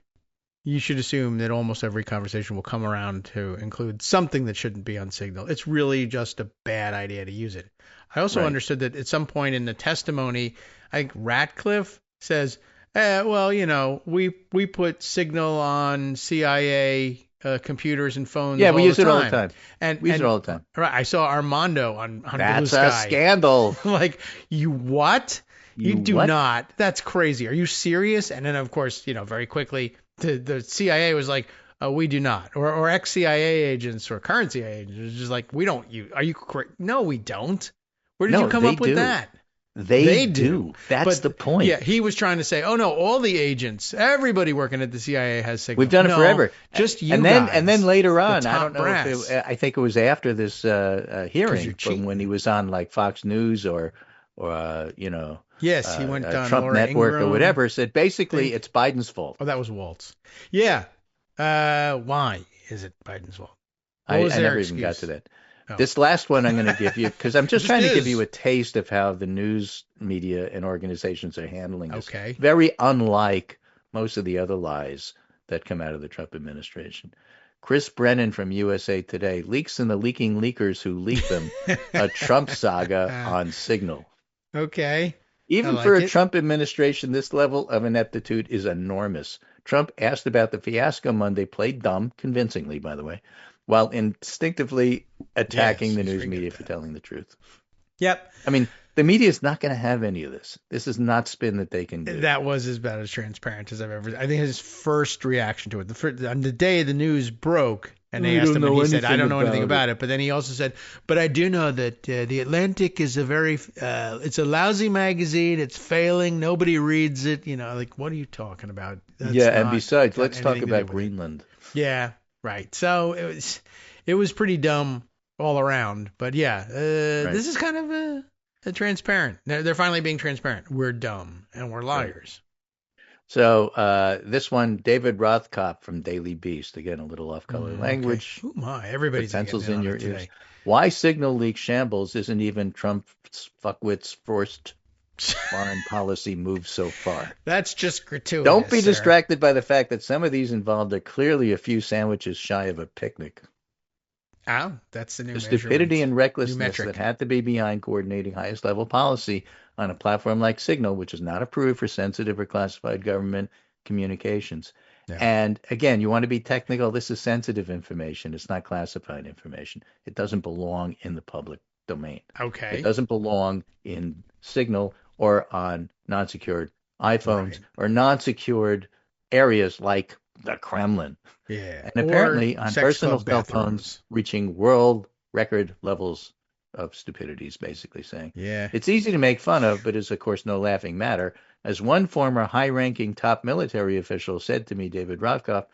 you should assume that almost every conversation will come around to include something that shouldn't be on Signal. It's really just a bad idea to use it. I also understood that at some point in the testimony, I think Ratcliffe says, we put Signal on CIA computers and phones. Yeah, we use it all the time. We use it all the time. Right. I saw Armando on That's Blue Sky. A scandal. Like, you what? You do not. That's crazy. Are you serious? And then, of course, very quickly, the CIA was like, we do not. Or ex-CIA agents or current CIA agents was just like, we don't use. Are you correct? No, we don't. Where did you come up with that? They do. That's the point. Yeah, he was trying to say, oh no, all the agents, everybody working at the CIA has Signal. We've done it forever. Just you guys. And then later on, I don't know I think it was after this hearing, from when he was on like Fox News or yes, he went on Trump Laura Network Ingraham, or whatever, said basically it's Biden's fault. Oh, that was Waltz. Yeah. Why is it Biden's fault? I never even got to that. Oh. This last one I'm going to give you, because I'm just trying to give you a taste of how the news media and organizations are handling this. Okay. Very unlike most of the other lies that come out of the Trump administration. Chris Brennan from USA Today, leaks in the leaking leakers who leak them, a Trump saga on Signal. Okay. Even for a Trump administration, this level of ineptitude is enormous. Trump asked about the fiasco Monday, played dumb, convincingly, by the way, while instinctively attacking the news media for telling the truth. Yep. I mean, the media is not going to have any of this. This is not spin that they can do. That was about as transparent as I've ever. I think his first reaction to it, on the day the news broke, and they asked him, and he said, "I don't know anything about it." But then he also said, "But I do know that the Atlantic is it's a lousy magazine. It's failing. Nobody reads it. Like, what are you talking about?" That's and besides, let's talk about Greenland. Yeah. Right. So it was pretty dumb all around. But this is kind of a transparent. They're finally being transparent. We're dumb and we're liars. Right. So this one, David Rothkopf from Daily Beast, again, a little off-color language. Okay. Oh my, everybody's pencils in your today. ears. Why Signal leak shambles isn't even Trump's fuckwit's first foreign policy move so far. That's just gratuitous. Don't be distracted by the fact that some of these involved are clearly a few sandwiches shy of a picnic. Oh, that's the new The stupidity and recklessness that had to be behind coordinating highest level policy on a platform like Signal, which is not approved for sensitive or classified government communications. Yeah. And again, you want to be technical. This is sensitive information. It's not classified information. It doesn't belong in the public domain. Okay. It doesn't belong in Signal or on non-secured iPhones or non-secured areas like the Kremlin. Yeah. And apparently on personal cell phones reaching world record levels of stupidity is basically saying. Yeah. It's easy to make fun of, but is of course no laughing matter. As one former high-ranking top military official said to me, David Rothkopf,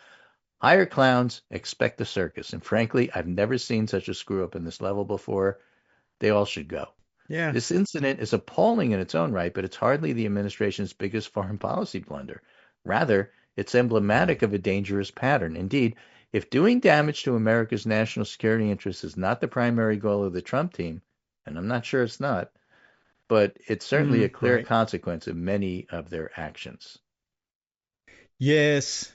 hire clowns, expect a circus. And frankly, I've never seen such a screw-up in this level before. They all should go. Yeah. This incident is appalling in its own right, but it's hardly the administration's biggest foreign policy blunder. Rather, it's emblematic of a dangerous pattern. Indeed, if doing damage to America's national security interests is not the primary goal of the Trump team, and I'm not sure it's not, but it's certainly a clear consequence of many of their actions. Yes.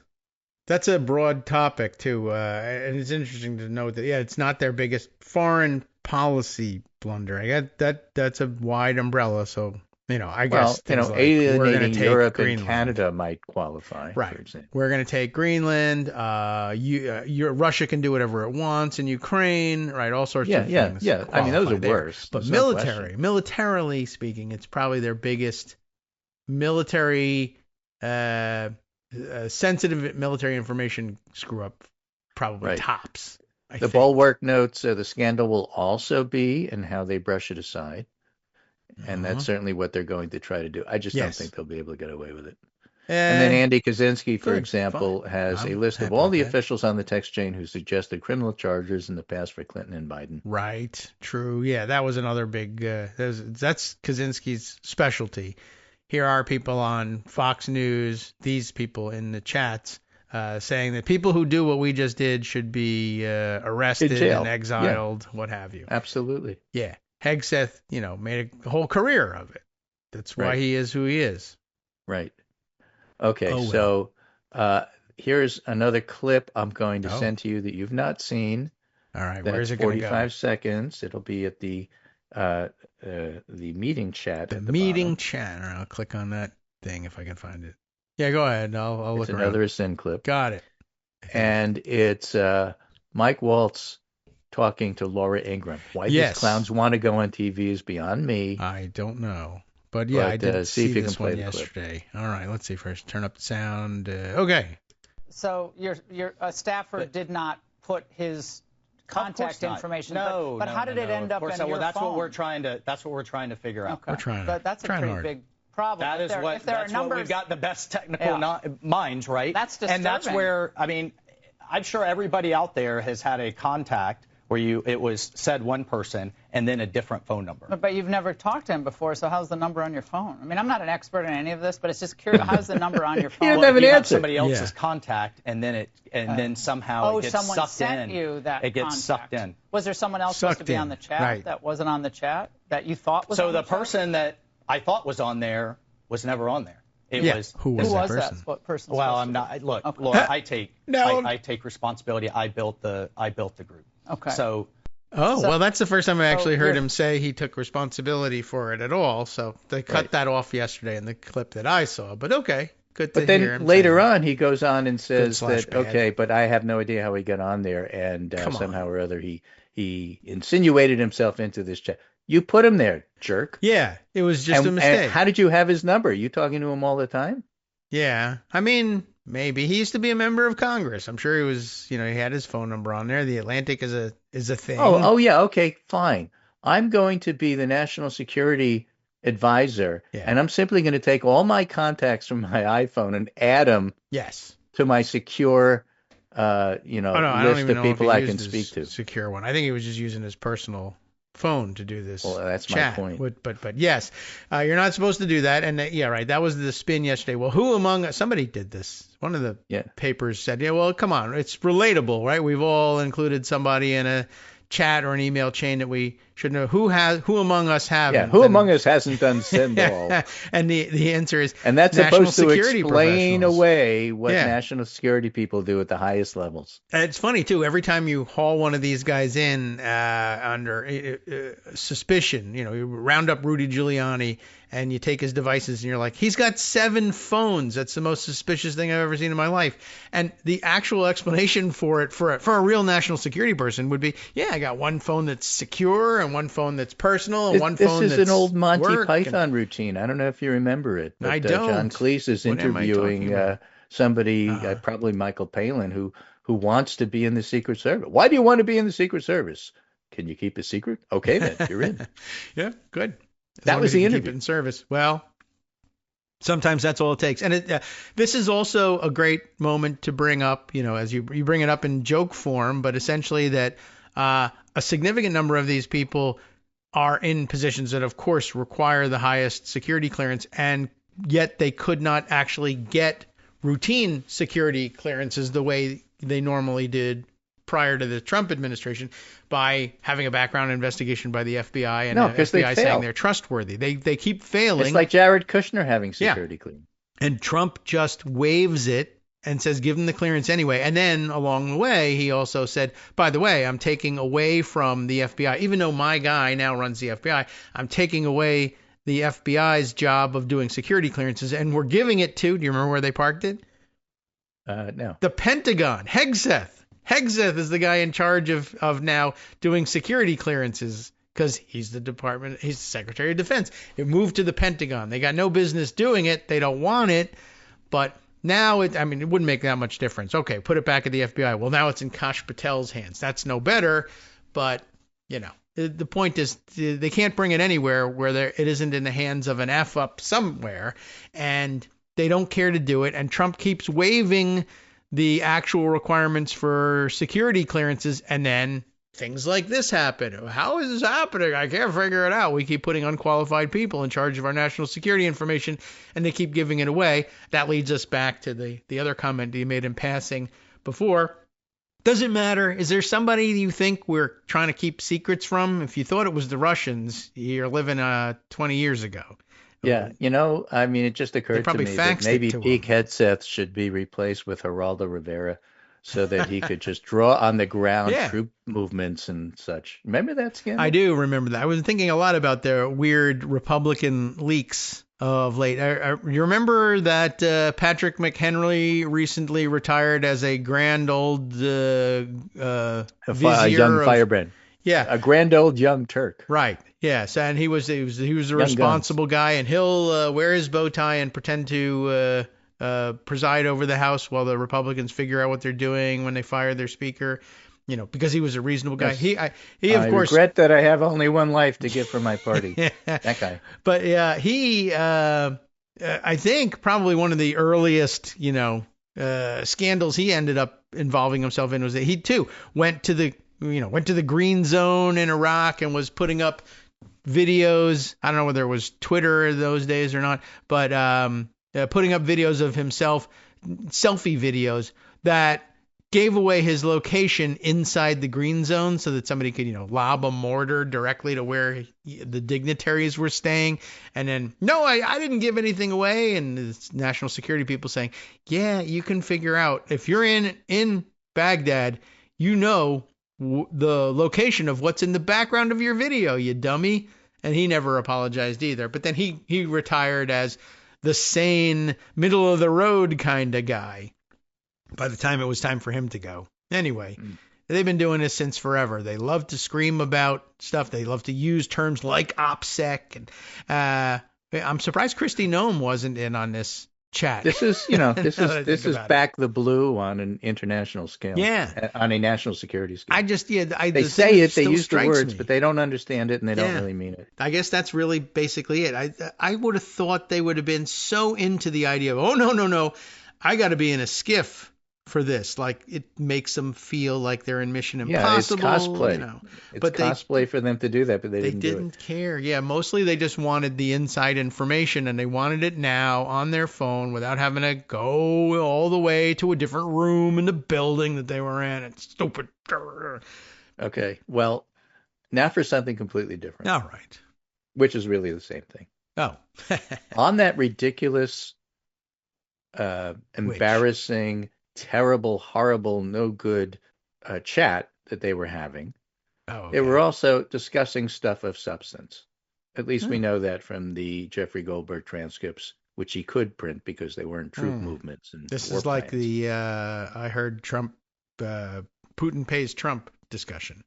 That's a broad topic, too. And it's interesting to note that, it's not their biggest foreign policy blunder. I got that's a wide umbrella, so I guess alienating Europe and Canada might qualify. Right. For example. We're going to take Greenland. Russia can do whatever it wants in Ukraine. Right. All sorts of things. Yeah. I mean, those are worse. But militarily speaking, it's probably their biggest military, sensitive military information screw up. Probably tops. The Bulwark notes the scandal will also be in how they brush it aside. And that's certainly what they're going to try to do. I just don't think they'll be able to get away with it. And then Andy Kaczynski, for example, has a list of all the officials on the text chain who suggested criminal charges in the past for Clinton and Biden. Right. True. Yeah, that was another big that's Kaczynski's specialty. Here are people on Fox News, these people in the chats, saying that people who do what we just did should be arrested and exiled, what have you. Absolutely. Yeah. Hegseth, made a whole career of it. That's why he is who he is. Right. Okay, so here's another clip I'm going to send to you that you've not seen. All right, where's it going to go? 45 seconds. It'll be at the meeting chat. The meeting chat. All right, I'll click on that thing if I can find it. Yeah, go ahead. I'll look around. It's another SIN clip. Got it. And it's Mike Waltz talking to Laura Ingraham. Why these clowns want to go on TV is beyond me. I don't know. But I did see this one yesterday. All right, let's see first. Turn up the sound. Okay. So your staffer did not put his contact information. No, but how did it end up in your that's phone? That's what we're trying to figure out. Okay. That's a pretty big problem. That's what we've got the best technical minds, right? That's disturbing. And that's where, I'm sure everybody out there has had a contact where it was said one person and then a different phone number. But you've never talked to him before, so how's the number on your phone? I'm not an expert in any of this, but it's just curious. How's the number on your phone? You don't have an answer. Somebody else's contact, and then then somehow it gets sucked sent in. You that it gets contact. Sucked in. Was there someone else supposed to be on the chat that wasn't on the chat that you thought was on the chat? So the person that I thought was on there was never on there. Who was that person? What person? Well, I'm not. Look, okay. Laura, I take responsibility. I built the group. Okay. So. Well, that's the first time I actually heard him say he took responsibility for it at all. So they cut that off yesterday in the clip that I saw. But okay, good to hear him. But then later on, he goes on and says that, but I have no idea how he got on there. And somehow or other, he insinuated himself into this chat. You put him there, jerk. Yeah, it was just a mistake. And how did you have his number? Are you talking to him all the time? Yeah, maybe he used to be a member of Congress. I'm sure he was, he had his phone number on there. The Atlantic is a thing. Oh yeah, okay, fine. I'm going to be the national security advisor, and I'm simply going to take all my contacts from my iPhone and add them to my secure, list of people I can speak to. Secure one. I think he was just using his personal phone to do this. Well, that's chat. My point. But yes, you're not supposed to do that. And that was the spin yesterday. Well, who among us? Somebody did this. One of the papers said, well, come on, it's relatable, right? We've all included somebody in a chat or an email chain that we should know. Who among us haven't? Yeah, who among us hasn't done send all? And the answer is and that's supposed to explain professionals. Away what national security people do at the highest levels. And it's funny too. Every time you haul one of these guys in under suspicion, you round up Rudy Giuliani and you take his devices and you're like, he's got 7 phones. That's the most suspicious thing I've ever seen in my life. And the actual explanation for it for a real national security person would be, I got one phone that's secure and one phone that's personal and one phone that's This is an old Monty work Python routine. I don't know if you remember it. But, I don't. John Cleese is interviewing somebody, probably Michael Palin, who wants to be in the Secret Service. Why do you want to be in the Secret Service? Can you keep a secret? Okay, then you're in. Yeah, good. That was the interview. Keep it in service. Well, sometimes that's all it takes. And this is also a great moment to bring up, as you bring it up in joke form, but essentially that a significant number of these people are in positions that, of course, require the highest security clearance, and yet they could not actually get routine security clearances the way they normally did prior to the Trump administration by having a background investigation by the FBI and the FBI saying they're trustworthy. They keep failing. It's like Jared Kushner having security clearance. And Trump just waives it and says give them the clearance anyway. And then along the way, he also said, by the way, I'm taking away from the FBI, even though my guy now runs the FBI, I'm taking away the FBI's job of doing security clearances, and we're giving it to, do you remember where they parked it? No. The Pentagon. Hegseth. Hegseth is the guy in charge of now doing security clearances because he's the Secretary of Defense. It moved to the Pentagon. They got no business doing it. They don't want it. But now it wouldn't make that much difference. Okay, put it back at the FBI. Well, now it's in Kash Patel's hands. That's no better. But, the point is they can't bring it anywhere where it isn't in the hands of an F-up somewhere. And they don't care to do it. And Trump keeps waiving the actual requirements for security clearances, and then things like this happen. How is this happening? I can't figure it out. We keep putting unqualified people in charge of our national security information, and they keep giving it away. That leads us back to the other comment you made in passing before. Does it matter? Is there somebody you think we're trying to keep secrets from? If you thought it was the Russians, you're living 20 years ago. Yeah, it just occurred to me that maybe Pete Hegseth should be replaced with Geraldo Rivera so that he could just draw on the ground troop movements and such. Remember that scandal? I do remember that. I was thinking a lot about the weird Republican leaks of late. You remember that Patrick McHenry recently retired as a grand old vizier young firebrand. Yeah, a grand old young Turk. Right. Yes, and he was a responsible guy, and he'll wear his bow tie and pretend to preside over the House while the Republicans figure out what they're doing when they fire their speaker. Because he was a reasonable guy. Yes. He of course. I regret that I have only one life to give for my party. That guy. But he, I think, probably one of the earliest, scandals he ended up involving himself in was that he too went to the green zone in Iraq and was putting up videos. I don't know whether it was Twitter those days or not, but putting up videos of himself, selfie videos that gave away his location inside the green zone so that somebody could, lob a mortar directly to where the dignitaries were staying. And then, no, I didn't give anything away. And the national security people saying, yeah, you can figure out if you're in Baghdad, the location of what's in the background of your video, you dummy. And he never apologized either. But then he retired as the sane, middle of the road kind of guy by the time it was time for him to go. Anyway, they've been doing this since forever. They love to scream about stuff. They love to use terms like OPSEC. And I'm surprised Kristi Noem wasn't in on this chat. This is, this is back the blue on an international scale. Yeah. On a national security scale. They say it, they use the words, but they don't understand it and they don't really mean it. I guess that's really basically it. I would have thought they would have been so into the idea of, oh, no, I got to be in a skiff for this. Like, it makes them feel like they're in Mission Impossible. Yeah, it's cosplay. It's cosplay for them to do that, but they didn't care. Yeah, mostly they just wanted the inside information, and they wanted it now on their phone without having to go all the way to a different room in the building that they were in. It's stupid. Okay, well, now for something completely different. All right. Which is really the same thing. Oh. On that ridiculous, embarrassing, terrible, horrible, no good chat that they were having. Oh, okay. They were also discussing stuff of substance. At least we know that from the Jeffrey Goldberg transcripts, which he could print because they weren't troop movements. And this is like the I heard Trump, Putin pays Trump discussion.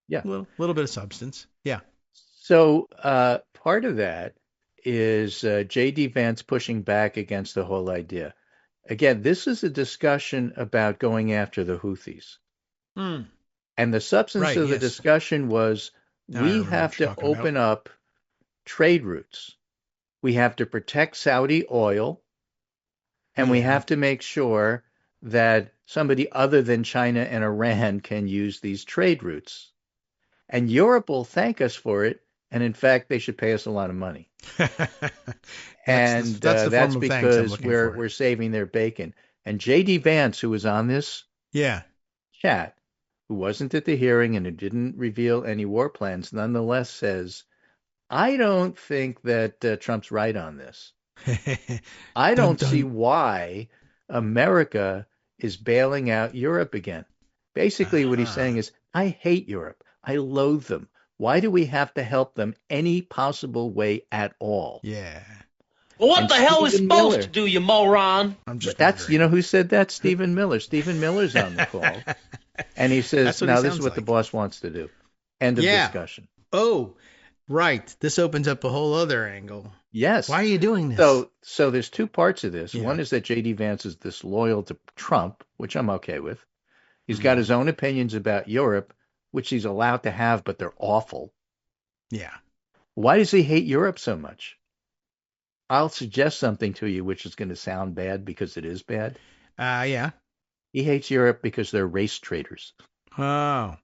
Yeah. A little bit of substance. Yeah. So part of that is J.D. Vance pushing back against the whole idea. Again, this is a discussion about going after the Houthis. And the substance of the discussion was we have to open up trade routes. We have to protect Saudi oil, and we have to make sure that somebody other than China and Iran can use these trade routes. And Europe will thank us for it, and in fact, they should pay us a lot of money. That's because we're saving their bacon. And J.D. Vance, who was on this chat, who wasn't at the hearing and who didn't reveal any war plans, nonetheless says, I don't think that Trump's right on this. I don't see why America is bailing out Europe again. Basically, what he's saying is, I hate Europe. I loathe them. Why do we have to help them any possible way at all? Yeah. Well, what the hell is supposed to do, you moron? You know who said that? Stephen Miller. Stephen Miller's on the call. And he says, this is what the boss wants to do. End of discussion. Oh, right. This opens up a whole other angle. Yes. Why are you doing this? So there's two parts of this. Yeah. One is that J.D. Vance is disloyal to Trump, which I'm okay with. He's got his own opinions about Europe, which he's allowed to have, but they're awful. Yeah. Why does he hate Europe so much? I'll suggest something to you, which is going to sound bad because it is bad. Yeah. He hates Europe because they're race traitors. Oh.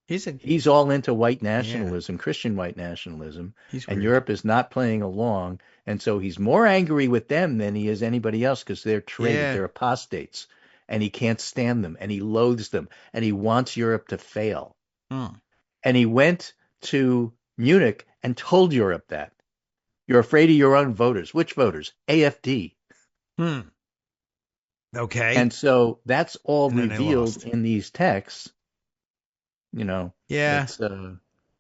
He's all into white nationalism, Christian white nationalism, and Europe is not playing along. And so he's more angry with them than he is anybody else because they're traitors, they're apostates, and he can't stand them, and he loathes them, and he wants Europe to fail. And he went to Munich and told Europe that. You're afraid of your own voters. Which voters? AfD. Okay. And so that's all revealed in these texts. You know, I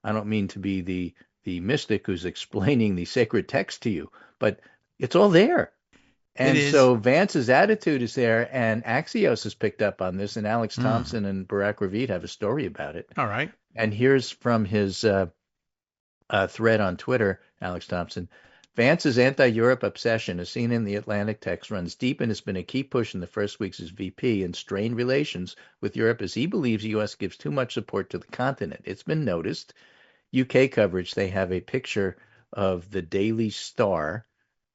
don't mean to be the mystic who's explaining the sacred text to you, but it's all there. And so Vance's attitude is there, and Axios has picked up on this, and Alex Thompson and Barack Ravid have a story about it. All right. And here's from his thread on Twitter, Alex Thompson. Vance's anti-Europe obsession, as seen in the Atlantic text, runs deep and has been a key push in the first weeks as VP in strained relations with Europe as he believes the U.S. gives too much support to the continent. It's been noticed. UK coverage, they have a picture of the Daily Star.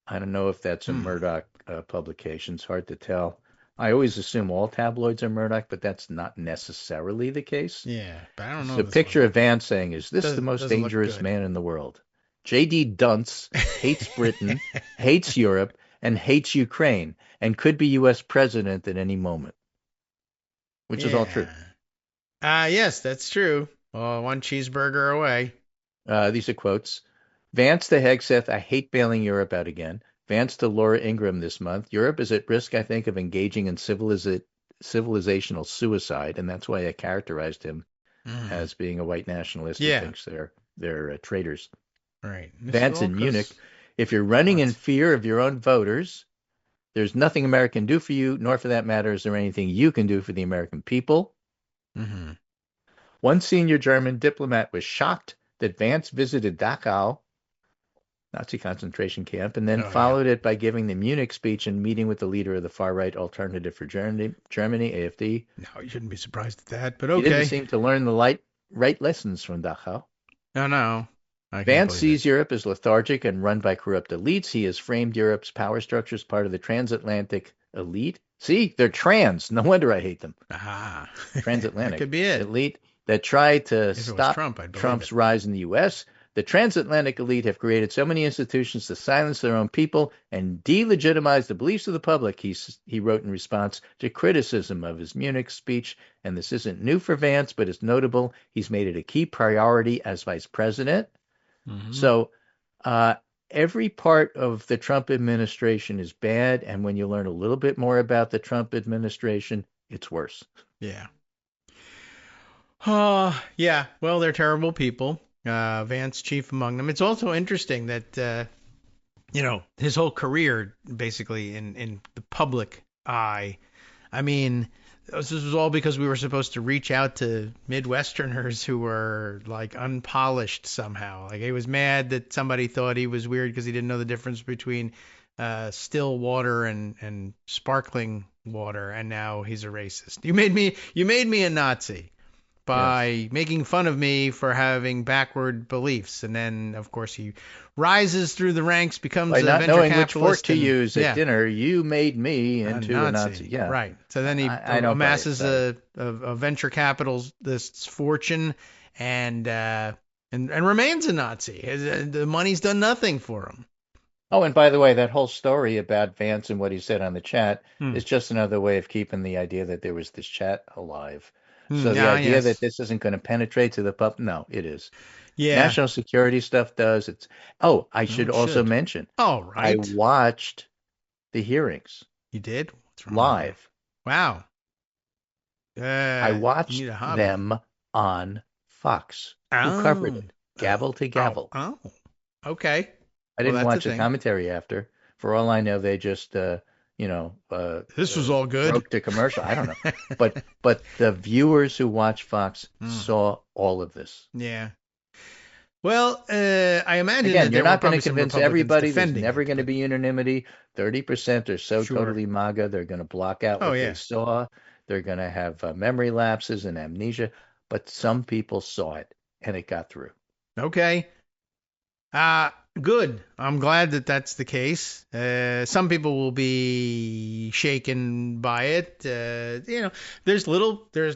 I don't know if that's a Murdoch publication. It's hard to tell. I always assume all tabloids are Murdoch, but that's not necessarily the case. Yeah, but I don't know. It's a picture of Vance saying, is this the most dangerous man in the world? J.D. Dunce hates Britain, hates Europe, and hates Ukraine, and could be U.S. president at any moment, which is all true. Yes, that's true. Well, one cheeseburger away. These are quotes. Vance to Hegseth, I hate bailing Europe out again. Vance to Laura Ingraham this month. Europe is at risk, I think, of engaging in civilizational suicide, and that's why I characterized him as being a white nationalist who thinks they're traitors. Right. Vance in Munich. If you're running in fear of your own voters, there's nothing America can do for you, nor for that matter is there anything you can do for the American people. One senior German diplomat was shocked that Vance visited Dachau, Nazi concentration camp, and then followed it by giving the Munich speech and meeting with the leader of the far-right Alternative for Germany, AfD. No, you shouldn't be surprised at that, but okay. He didn't seem to learn the right lessons from Dachau. No. Vance sees Europe as lethargic and run by corrupt elites. He has framed Europe's power structure as part of the transatlantic elite. See, they're trans. No wonder I hate them. Transatlantic. That could be it. Elite that try to stop Trump's rise in the U.S. The transatlantic elite have created so many institutions to silence their own people and delegitimize the beliefs of the public, he wrote in response to criticism of his Munich speech. And this isn't new for Vance, but it's notable. He's made it a key priority as vice president. So every part of the Trump administration is bad, and when you learn a little bit more about the Trump administration, it's worse. Yeah. Yeah. Well, they're terrible people. Vance chief among them. It's also interesting that his whole career basically in the public eye. I mean, this was all because we were supposed to reach out to Midwesterners who were like unpolished somehow. Like he was mad that somebody thought he was weird because he didn't know the difference between still water and sparkling water, and now he's a racist. You made me a Nazi by making fun of me for having backward beliefs, and then of course he rises through the ranks, becomes a venture capitalist. By not knowing which fork to use at dinner, you made me into a Nazi. Yeah, right. So then he amasses a venture capitalist's fortune and remains a Nazi. The money's done nothing for him. Oh, and by the way, that whole story about Vance and what he said on the chat is just another way of keeping the idea that there was this chat alive. So the idea that this isn't going to penetrate to the public, no, it is. Yeah. National security stuff does. I should also mention. Oh, right. I watched the hearings. You did? What's wrong? Live. Wow. I watched them on Fox, who covered it, gavel to gavel. Oh, okay. I didn't watch the commentary after. For all I know, they just, this was all good. Broke the commercial. I don't know. But the viewers who watch Fox saw all of this. Yeah. Well, I imagine Again, that you're not going to convince everybody. There's never going to be unanimity. 30% are so totally MAGA, they're going to block out what they saw. They're going to have memory lapses and amnesia. But some people saw it, and it got through. Okay. Good. I'm glad that that's the case. Some people will be shaken by it. There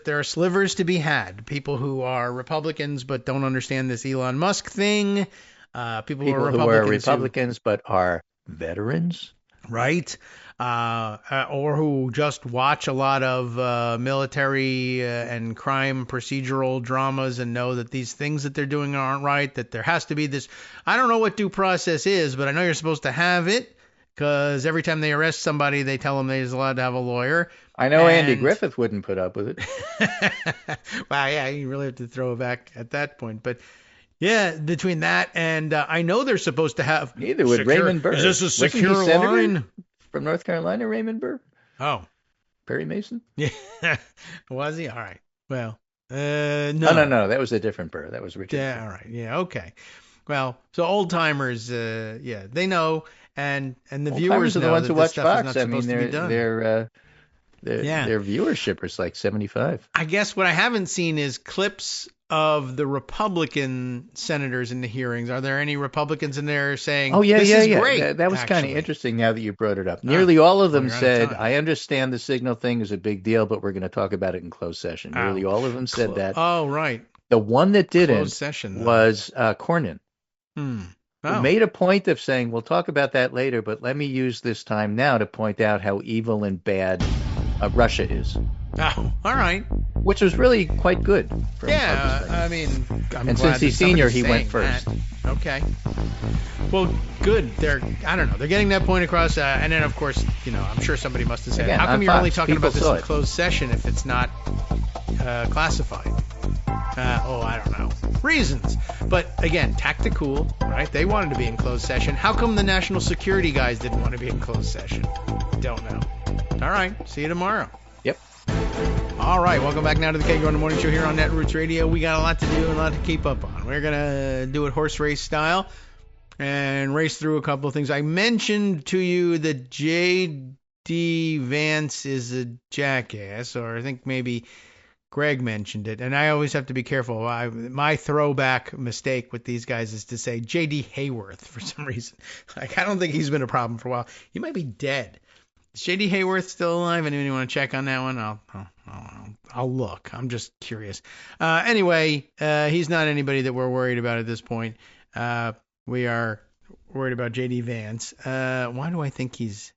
are slivers to be had. People who are Republicans but don't understand this Elon Musk thing. People who are Republicans but are veterans. Right. Or who just watch a lot of military and crime procedural dramas and know that these things that they're doing aren't right, that there has to be this. I don't know what due process is, but I know you're supposed to have it because every time they arrest somebody, they tell them they're allowed to have a lawyer. I know Andy Griffith wouldn't put up with it. Wow, yeah, you really have to throw it back at that point. But yeah, between that and I know they're supposed to have. Neither would Raymond Burr. Is this a secure line? From North Carolina, Raymond Burr? Oh. Perry Mason? Yeah. Was he? All right. Well, no. No. That was a different Burr. That was Richard. Yeah, all right. Yeah, okay. Well, so old timers, they know, and the viewers are the ones who watch Fox. I mean, their viewership is like 75. I guess what I haven't seen is clips of the Republican senators in the hearings. Are there any Republicans in there saying, this is great? That was kind of interesting now that you brought it up. Nearly all of them said, I understand the signal thing is a big deal, but we're going to talk about it in closed session. Nearly all of them said that. Oh, right. The one that didn't was Cornyn. Who made a point of saying, we'll talk about that later, but let me use this time now to point out how evil and bad Russia is. Oh, all right. Which was really quite good. I mean, and since he's senior, he went first. That. Okay. Well, good. They're getting that point across. And then, of course, I'm sure somebody must have said, how come you're only talking about this in closed session if it's not classified? I don't know. Reasons. But again, tactical, right? They wanted to be in closed session. How come the national security guys didn't want to be in closed session? Don't know. All right. See you tomorrow. Yep. All right. Welcome back now to the Kagro in the Morning Show here on Netroots Radio. We got a lot to do and a lot to keep up on. We're going to do it horse race style and race through a couple of things. I mentioned to you that J.D. Vance is a jackass, or I think maybe Greg mentioned it, and I always have to be careful. My throwback mistake with these guys is to say J.D. Hayworth for some reason. I don't think he's been a problem for a while. He might be dead. Is J.D. Hayworth still alive? Anyone want to check on that one? I'll look. I'm just curious. Anyway, he's not anybody that we're worried about at this point. We are worried about J.D. Vance. Why do I think he's...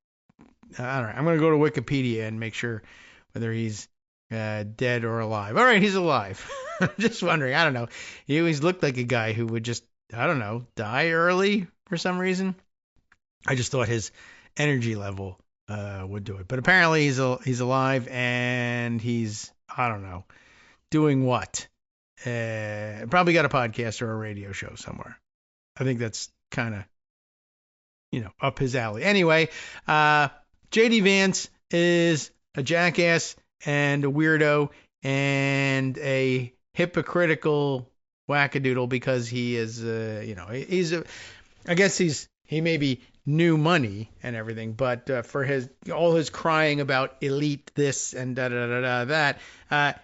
all right, I'm going to go to Wikipedia and make sure whether he's dead or alive. All right, he's alive. I'm just wondering. I don't know. He always looked like a guy who would just, die early for some reason. I just thought his energy level would do it. But apparently he's alive, and he's, doing what? Probably got a podcast or a radio show somewhere. I think that's kind of, up his alley. Anyway, J.D. Vance is a jackass and a weirdo and a hypocritical wackadoodle because he is, he may be new money and everything, but for all his crying about elite this and that,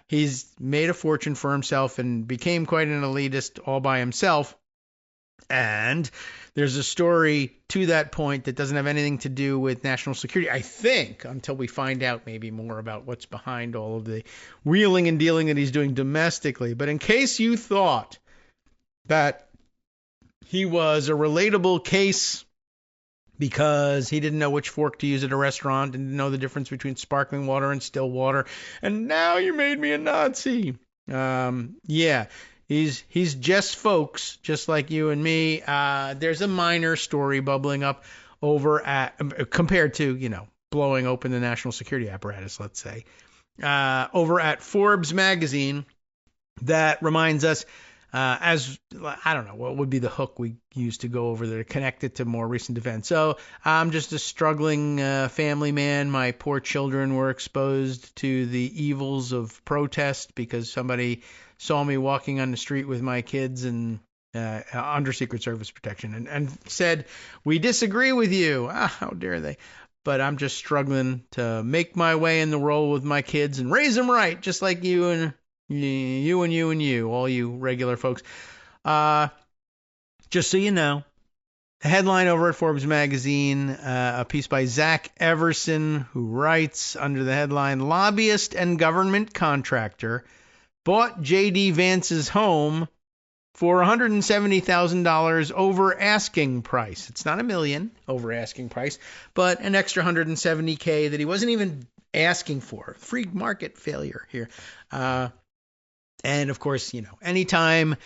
he's made a fortune for himself and became quite an elitist all by himself. And there's a story to that point that doesn't have anything to do with national security, I think, until we find out maybe more about what's behind all of the wheeling and dealing that he's doing domestically. But in case you thought that he was a relatable case because he didn't know which fork to use at a restaurant and didn't know the difference between sparkling water and still water, and now you made me a Nazi. He's just folks, just like you and me. There's a minor story bubbling up over at, compared to, blowing open the national security apparatus, let's say, over at Forbes magazine. that reminds us, as I don't know, what would be the hook we used to go over there to connect it to more recent events. So I'm just a struggling family man. My poor children were exposed to the evils of protest because somebody saw me walking on the street with my kids and under Secret Service protection and said, "We disagree with you." How dare they? But I'm just struggling to make my way in the role with my kids and raise them right, just like you and you, all you regular folks. Just so you know, a headline over at Forbes magazine, a piece by Zach Everson, who writes under the headline, "Lobbyist and Government Contractor Bought J.D. Vance's Home for $170,000 over asking price." It's not $1 million over asking price, but an extra $170K that he wasn't even asking for. Free market failure here. And of course, anytime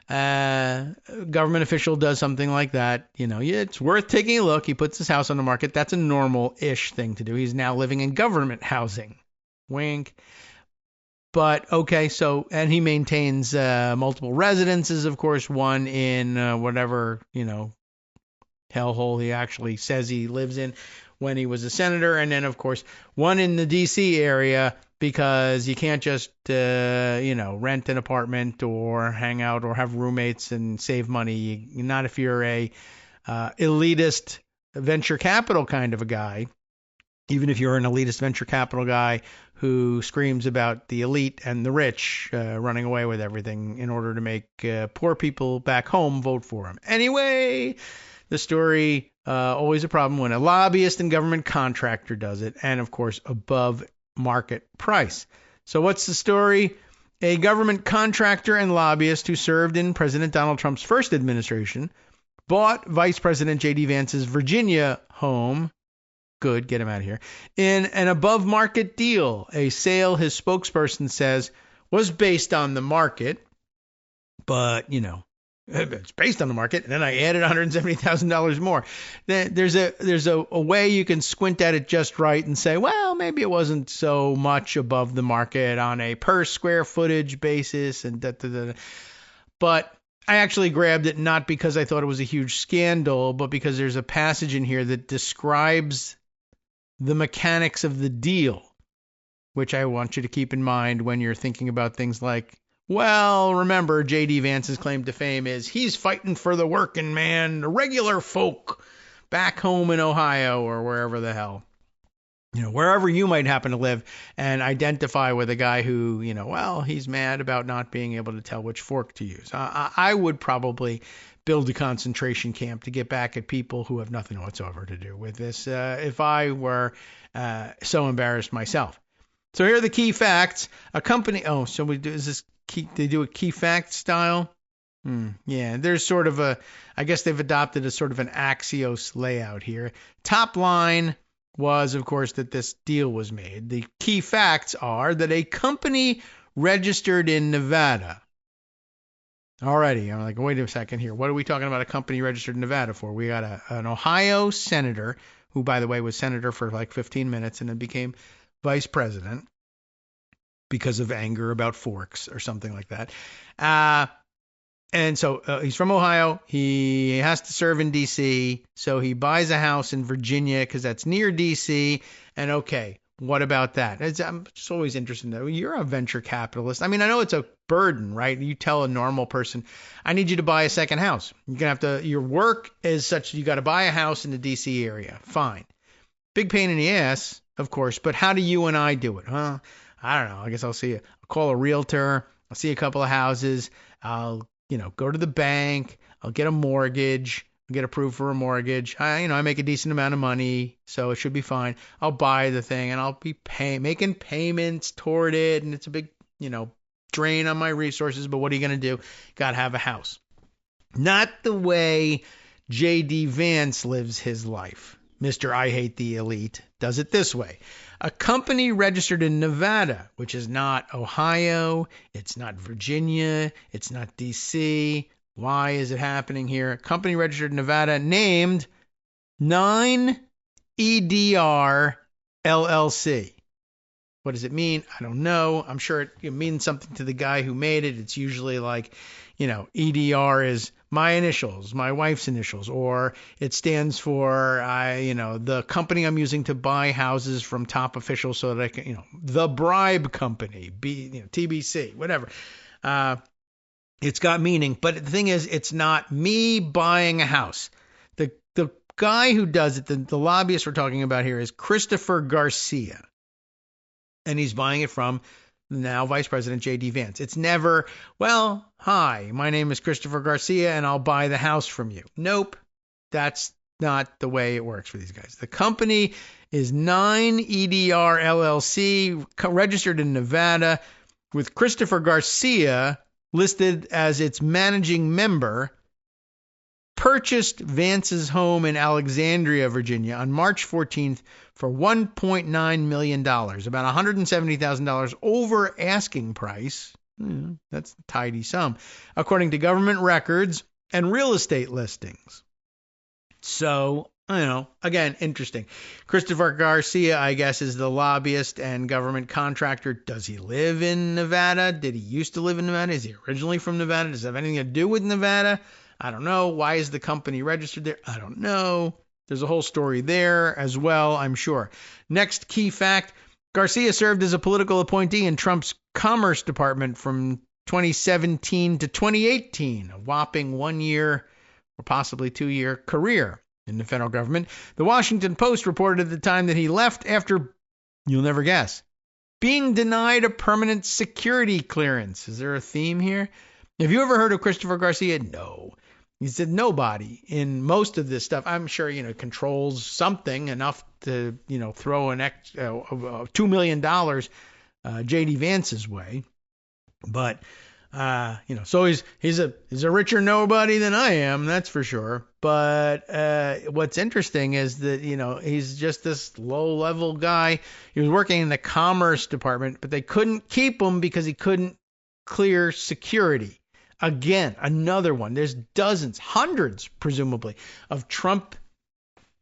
a government official does something like that, it's worth taking a look. He puts his house on the market. That's a normal-ish thing to do. He's now living in government housing. Wink. But okay, and he maintains multiple residences, of course, one in whatever, hellhole he actually says he lives in when he was a senator. And then, of course, one in the D.C. area, because you can't just, rent an apartment or hang out or have roommates and save money. Not if you're a elitist venture capital kind of a guy. Even if you're an elitist venture capital guy who screams about the elite and the rich running away with everything in order to make poor people back home vote for him. Anyway, the story, always a problem when a lobbyist and government contractor does it, and of course above market price. So what's the story? A government contractor and lobbyist who served in President Donald Trump's first administration bought Vice President J.D. Vance's Virginia home. Good, get him out of here. In an above market deal, a sale his spokesperson says was based on the market, but it's based on the market, and then I added $170,000 more. There's a way you can squint at it just right and say, well, maybe it wasn't so much above the market on a per square footage basis, and But I actually grabbed it not because I thought it was a huge scandal, but because there's a passage in here that describes the mechanics of the deal, which I want you to keep in mind when you're thinking about things like, well, remember, J.D. Vance's claim to fame is he's fighting for the working man, the regular folk back home in Ohio or wherever the hell, wherever you might happen to live, and identify with a guy who, he's mad about not being able to tell which fork to use. I would probably build a concentration camp to get back at people who have nothing whatsoever to do with this if I were so embarrassed myself. So here are the key facts. A company, they do a key fact style? Yeah, there's sort of I guess they've adopted a sort of an Axios layout here. Top line was, of course, that this deal was made. The key facts are that a company registered in Nevada. Alrighty, I'm like, wait a second here. What are we talking about a company registered in Nevada for? We got an Ohio senator, who, by the way, was senator for like 15 minutes and then became vice president because of anger about forks or something like that. And so he's from Ohio. He has to serve in D.C., so he buys a house in Virginia because that's near D.C. And okay, what about that? I'm just always interested in that. You're a venture capitalist. I mean, I know it's a burden, right? You tell a normal person, I need you to buy a second house. You're going to have to, your work is such, you got to buy a house in the D.C. area. Fine. Big pain in the ass, of course, but how do you and I do it? Huh? I don't know. I guess I'll call a realtor. I'll see a couple of houses. I'll, go to the bank. I'll get a mortgage. I'll get approved for a mortgage. I make a decent amount of money, so it should be fine. I'll buy the thing and I'll be making payments toward it. And it's a big, drain on my resources. But what are you going to do? Got to have a house. Not the way J.D. Vance lives his life. Mr. I Hate the Elite does it this way. A company registered in Nevada, which is not Ohio, it's not Virginia, it's not D.C. Why is it happening here? A company registered in Nevada named 9EDR LLC. What does it mean? I don't know. I'm sure it means something to the guy who made it. It's usually like, EDR is my initials, my wife's initials, or it stands for, the company I'm using to buy houses from top officials so that I can, the bribe company, TBC, whatever. It's got meaning, but the thing is, it's not me buying a house. The guy who does it, the lobbyist we're talking about here, is Christopher Garcia. And he's buying it from now Vice President J.D. Vance. It's never, well, hi, my name is Christopher Garcia, and I'll buy the house from you. Nope, that's not the way it works for these guys. The company is 9EDR LLC, registered in Nevada, with Christopher Garcia listed as its managing member, purchased Vance's home in Alexandria, Virginia on March 14th for $1.9 million, about $170,000 over asking price. That's a tidy sum, according to government records and real estate listings. So, again, interesting. Christopher Garcia, I guess, is the lobbyist and government contractor. Does he live in Nevada? Did he used to live in Nevada? Is he originally from Nevada? Does it have anything to do with Nevada? I don't know. Why is the company registered there? I don't know. There's a whole story there as well, I'm sure. Next key fact, Garcia served as a political appointee in Trump's Commerce Department from 2017 to 2018, a whopping 1 year or possibly 2 year career in the federal government. The Washington Post reported at the time that he left after, you'll never guess, being denied a permanent security clearance. Is there a theme here? Have you ever heard of Christopher Garcia? No. He said nobody in most of this stuff, I'm sure, controls something enough to, throw an $2 million J.D. Vance's way. But, so he's a richer nobody than I am, that's for sure. But what's interesting is that, he's just this low-level guy. He was working in the Commerce Department, but they couldn't keep him because he couldn't clear security. Again, another one. There's dozens, hundreds, presumably, of Trump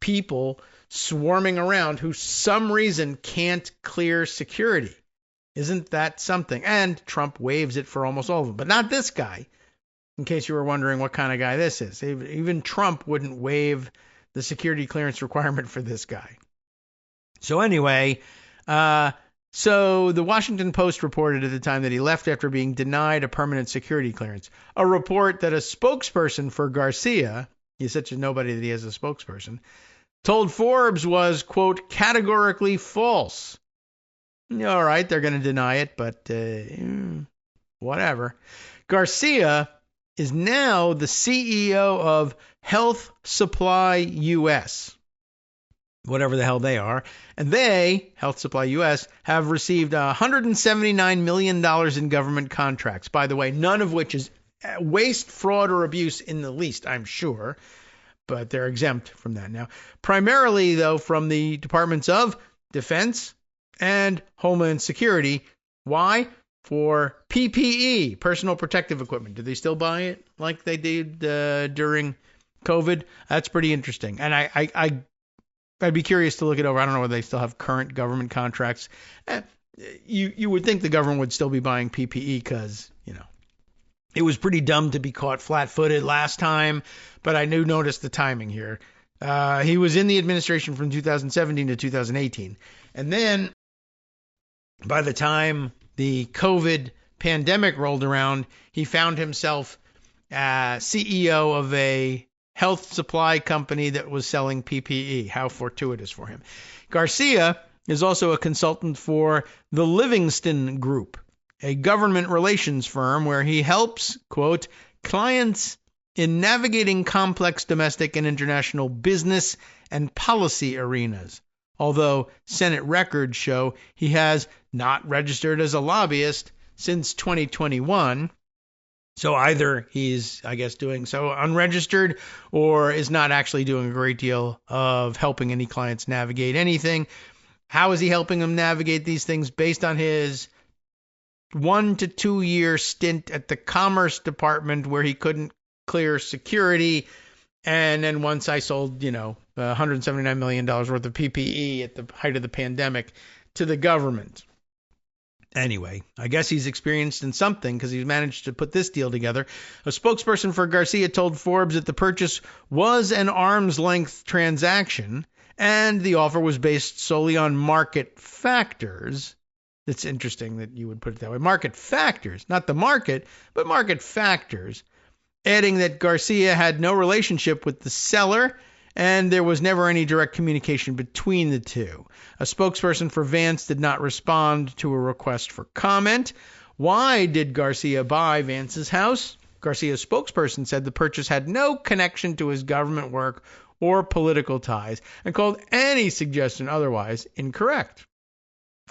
people swarming around who some reason can't clear security. Isn't that something? And Trump waives it for almost all of them, but not this guy, in case you were wondering what kind of guy this is. Even Trump wouldn't waive the security clearance requirement for this guy. So anyway, so the Washington Post reported at the time that he left after being denied a permanent security clearance. A report that a spokesperson for Garcia, he's such a nobody that he has a spokesperson, told Forbes was, quote, categorically false. All right, they're going to deny it, but whatever. Garcia is now the CEO of Health Supply US. Whatever the hell they are. And they, Health Supply US, have received $179 million in government contracts. By the way, none of which is waste, fraud, or abuse in the least, I'm sure. But they're exempt from that now. Primarily, though, from the Departments of Defense and Homeland Security. Why? For PPE, personal protective equipment. Do they still buy it like they did during COVID? That's pretty interesting. And I'd be curious to look it over. I don't know whether they still have current government contracts. You would think the government would still be buying PPE because, it was pretty dumb to be caught flat-footed last time, but I do notice the timing here. He was in the administration from 2017 to 2018. And then by the time the COVID pandemic rolled around, he found himself CEO of a health supply company that was selling PPE. How fortuitous for him. Garcia is also a consultant for the Livingston Group, a government relations firm where he helps, quote, clients in navigating complex domestic and international business and policy arenas. Although Senate records show he has not registered as a lobbyist since 2021. So either he's, I guess, doing so unregistered or is not actually doing a great deal of helping any clients navigate anything. How is he helping them navigate these things? Based on his 1 to 2 year stint at the Commerce Department where he couldn't clear security. And then once I sold, $179 million worth of PPE at the height of the pandemic to the government. Anyway, I guess he's experienced in something because he's managed to put this deal together. A spokesperson for Garcia told Forbes that the purchase was an arm's length transaction and the offer was based solely on market factors. It's interesting that you would put it that way. Market factors, not the market, but market factors. Adding that Garcia had no relationship with the seller and there was never any direct communication between the two. A spokesperson for Vance did not respond to a request for comment. Why did Garcia buy Vance's house? Garcia's spokesperson said the purchase had no connection to his government work or political ties and called any suggestion otherwise incorrect.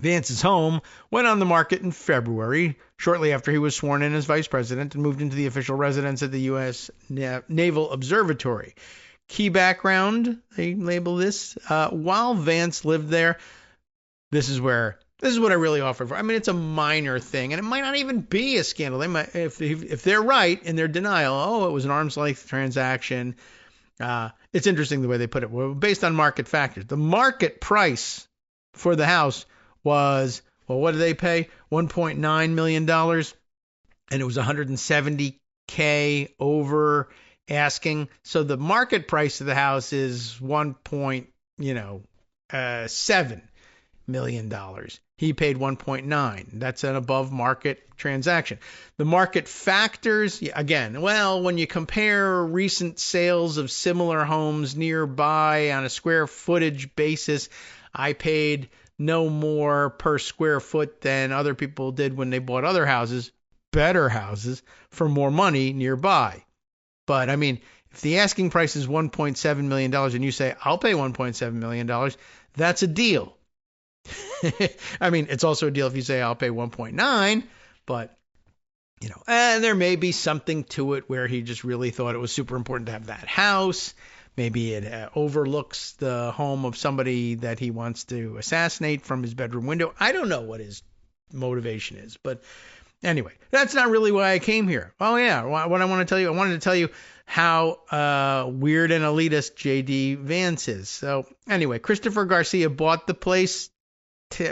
Vance's home went on the market in February, shortly after he was sworn in as vice president and moved into the official residence at the U.S. Naval Observatory. Key background, they label this, while Vance lived there, this is what I really offer for. I mean, it's a minor thing, and it might not even be a scandal. They might, if they're right in their denial, it was an arm's length transaction. It's interesting the way they put it. Well, based on market factors. The market price for the house was, what did they pay? $1.9 million, and it was $170K over asking. So the market price of the house is $1.7 million. He paid 1.9. That's an above market transaction. The market factors, again, well, when you compare recent sales of similar homes nearby on a square footage basis, I paid no more per square foot than other people did when they bought other houses, better houses, for more money nearby. But I mean, if the asking price is $1.7 million and you say, I'll pay $1.7 million, that's a deal. I mean, it's also a deal if you say I'll pay 1.9, but and there may be something to it where he just really thought it was super important to have that house. Maybe it overlooks the home of somebody that he wants to assassinate from his bedroom window. I don't know what his motivation is, but anyway, that's not really why I came here. Oh yeah, what I want to tell you, I wanted to tell you how weird and elitist J.D. Vance is. So anyway, Christopher Garcia bought the place,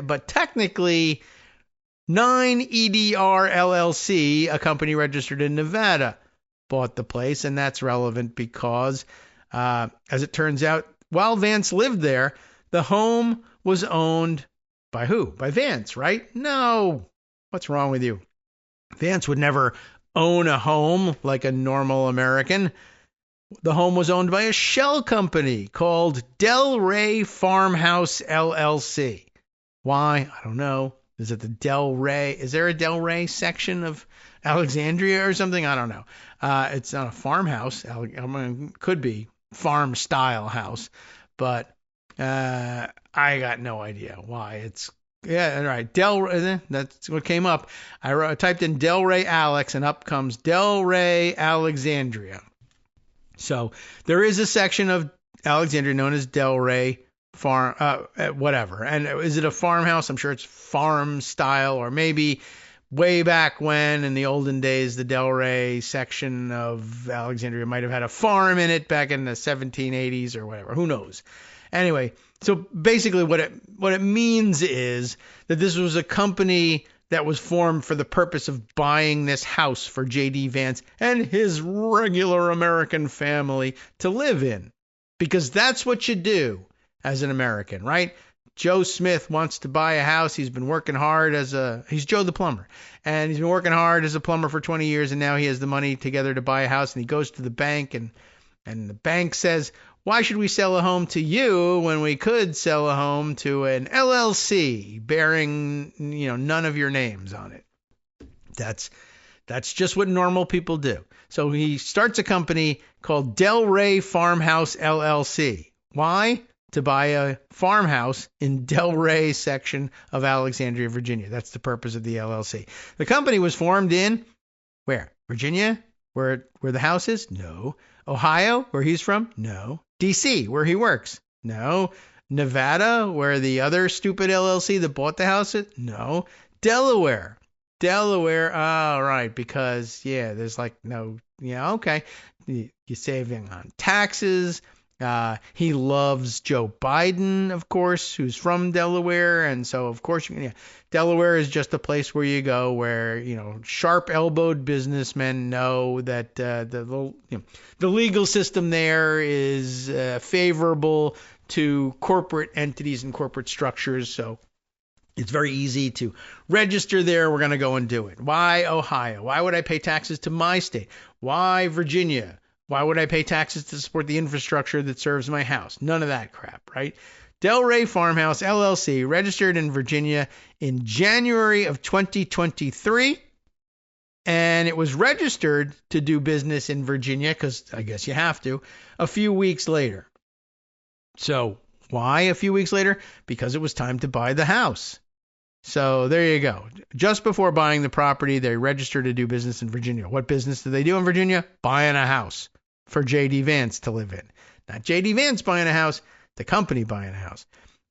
but technically 9EDR LLC, a company registered in Nevada, bought the place, and that's relevant because, as it turns out, while Vance lived there, the home was owned by who? By Vance, right? No. What's wrong with you? Vance would never own a home like a normal American. The home was owned by a shell company called Delray Farmhouse LLC. Why? I don't know. Is it the Delray? Is there a Delray section of Alexandria or something? I don't know. It's not a farmhouse. I mean, could be farm style house, but I got no idea why it's. Yeah, all right. Delray, that's what came up. I typed in Delray Alex, and up comes Delray Alexandria. So there is a section of Alexandria known as Delray Farm, whatever. And is it a farmhouse? I'm sure it's farm style, or maybe way back when in the olden days, the Delray section of Alexandria might have had a farm in it back in the 1780s or whatever. Who knows? Anyway, so basically what it means is that this was a company that was formed for the purpose of buying this house for J.D. Vance and his regular American family to live in. Because that's what you do as an American, right? Joe Smith wants to buy a house. He's been working hard he's Joe the plumber. And he's been working hard as a plumber for 20 years, and now he has the money together to buy a house, and he goes to the bank, and the bank says, why should we sell a home to you when we could sell a home to an LLC bearing, none of your names on it? That's just what normal people do. So he starts a company called Delray Farmhouse LLC. Why? To buy a farmhouse in Delray section of Alexandria, Virginia. That's the purpose of the LLC. The company was formed in where? Virginia, where the house is? No. Ohio, where he's from? No. D.C., where he works? No. Nevada, where the other stupid LLC that bought the house is? No. Delaware. All right, because, there's okay. You're saving on taxes. He loves Joe Biden, of course, who's from Delaware. And so, of course, Delaware is just a place where you go where, sharp-elbowed businessmen know that the legal system there is favorable to corporate entities and corporate structures. So it's very easy to register there. We're going to go and do it. Why Ohio? Why would I pay taxes to my state? Why Virginia? Why would I pay taxes to support the infrastructure that serves my house? None of that crap, right? Delray Farmhouse, LLC, registered in Virginia in January of 2023. And it was registered to do business in Virginia, because I guess you have to, a few weeks later. So why a few weeks later? Because it was time to buy the house. So there you go. Just before buying the property, they registered to do business in Virginia. What business do they do in Virginia? Buying a house for J.D. Vance to live in. Not J.D. Vance buying a house, the company buying a house.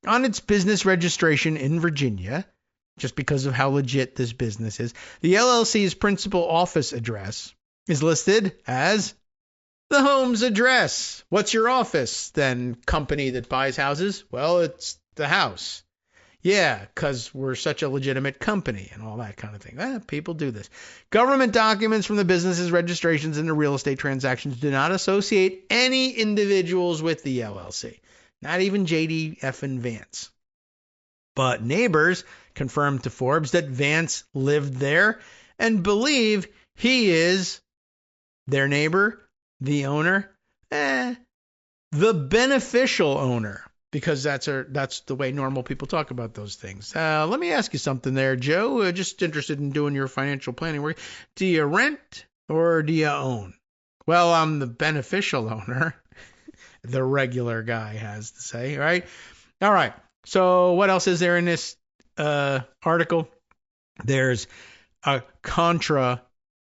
On its business registration in Virginia, just because of how legit this business is, the LLC's principal office address is listed as the home's address. What's your office, then, company that buys houses? Well, it's the house. Yeah, because we're such a legitimate company and all that kind of thing. People do this. Government documents from the business's registrations into real estate transactions do not associate any individuals with the LLC, not even J.D. effing Vance. But neighbors confirmed to Forbes that Vance lived there and believe he is their neighbor, the owner, the beneficial owner. Because that's the way normal people talk about those things. Let me ask you something there, Joe. Just interested in doing your financial planning work. Do you rent or do you own? Well, I'm the beneficial owner, the regular guy has to say, right? All right. So what else is there in this article? There's a contra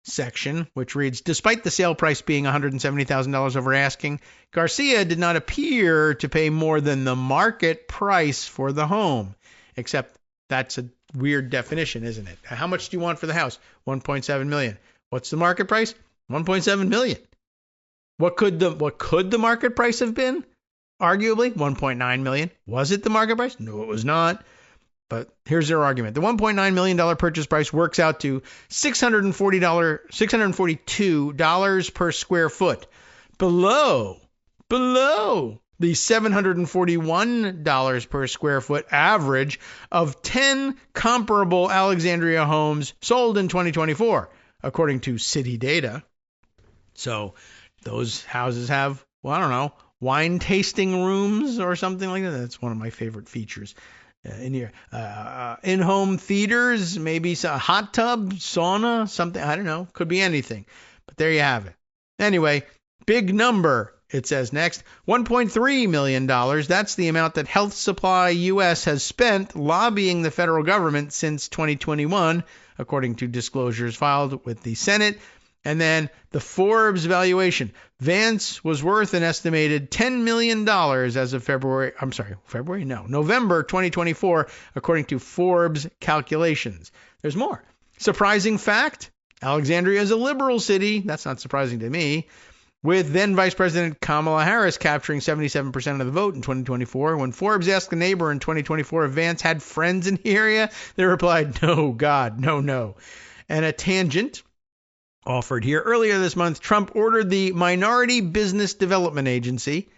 section, which reads, despite the sale price being $170,000 over asking, Garcia did not appear to pay more than the market price for the home. Except that's a weird definition, isn't it? How much do you want for the house? $1.7 million. What's the market price? $1.7 million. What could the market price have been? Arguably $1.9 million. Was it the market price? No, it was not. But here's their argument. The $1.9 million purchase price works out to $642 per square foot, below the $741 per square foot average of 10 comparable Alexandria homes sold in 2024, according to city data. So those houses have, well, I don't know, wine tasting rooms or something like that. That's one of my favorite features. In here, in-home theaters, maybe a hot tub, sauna, something. I don't know. Could be anything. But there you have it. Anyway, big number, it says next. $1.3 million. That's the amount that Health Supply U.S. has spent lobbying the federal government since 2021, according to disclosures filed with the Senate. And then the Forbes valuation. Vance was worth an estimated $10 million as of November 2024, according to Forbes calculations. There's more. Surprising fact, Alexandria is a liberal city. That's not surprising to me. With then Vice President Kamala Harris capturing 77% of the vote in 2024. When Forbes asked a neighbor in 2024 if Vance had friends in the area, they replied, no, God, no. And a tangent offered here. Earlier this month, Trump ordered the Minority Business Development Agency,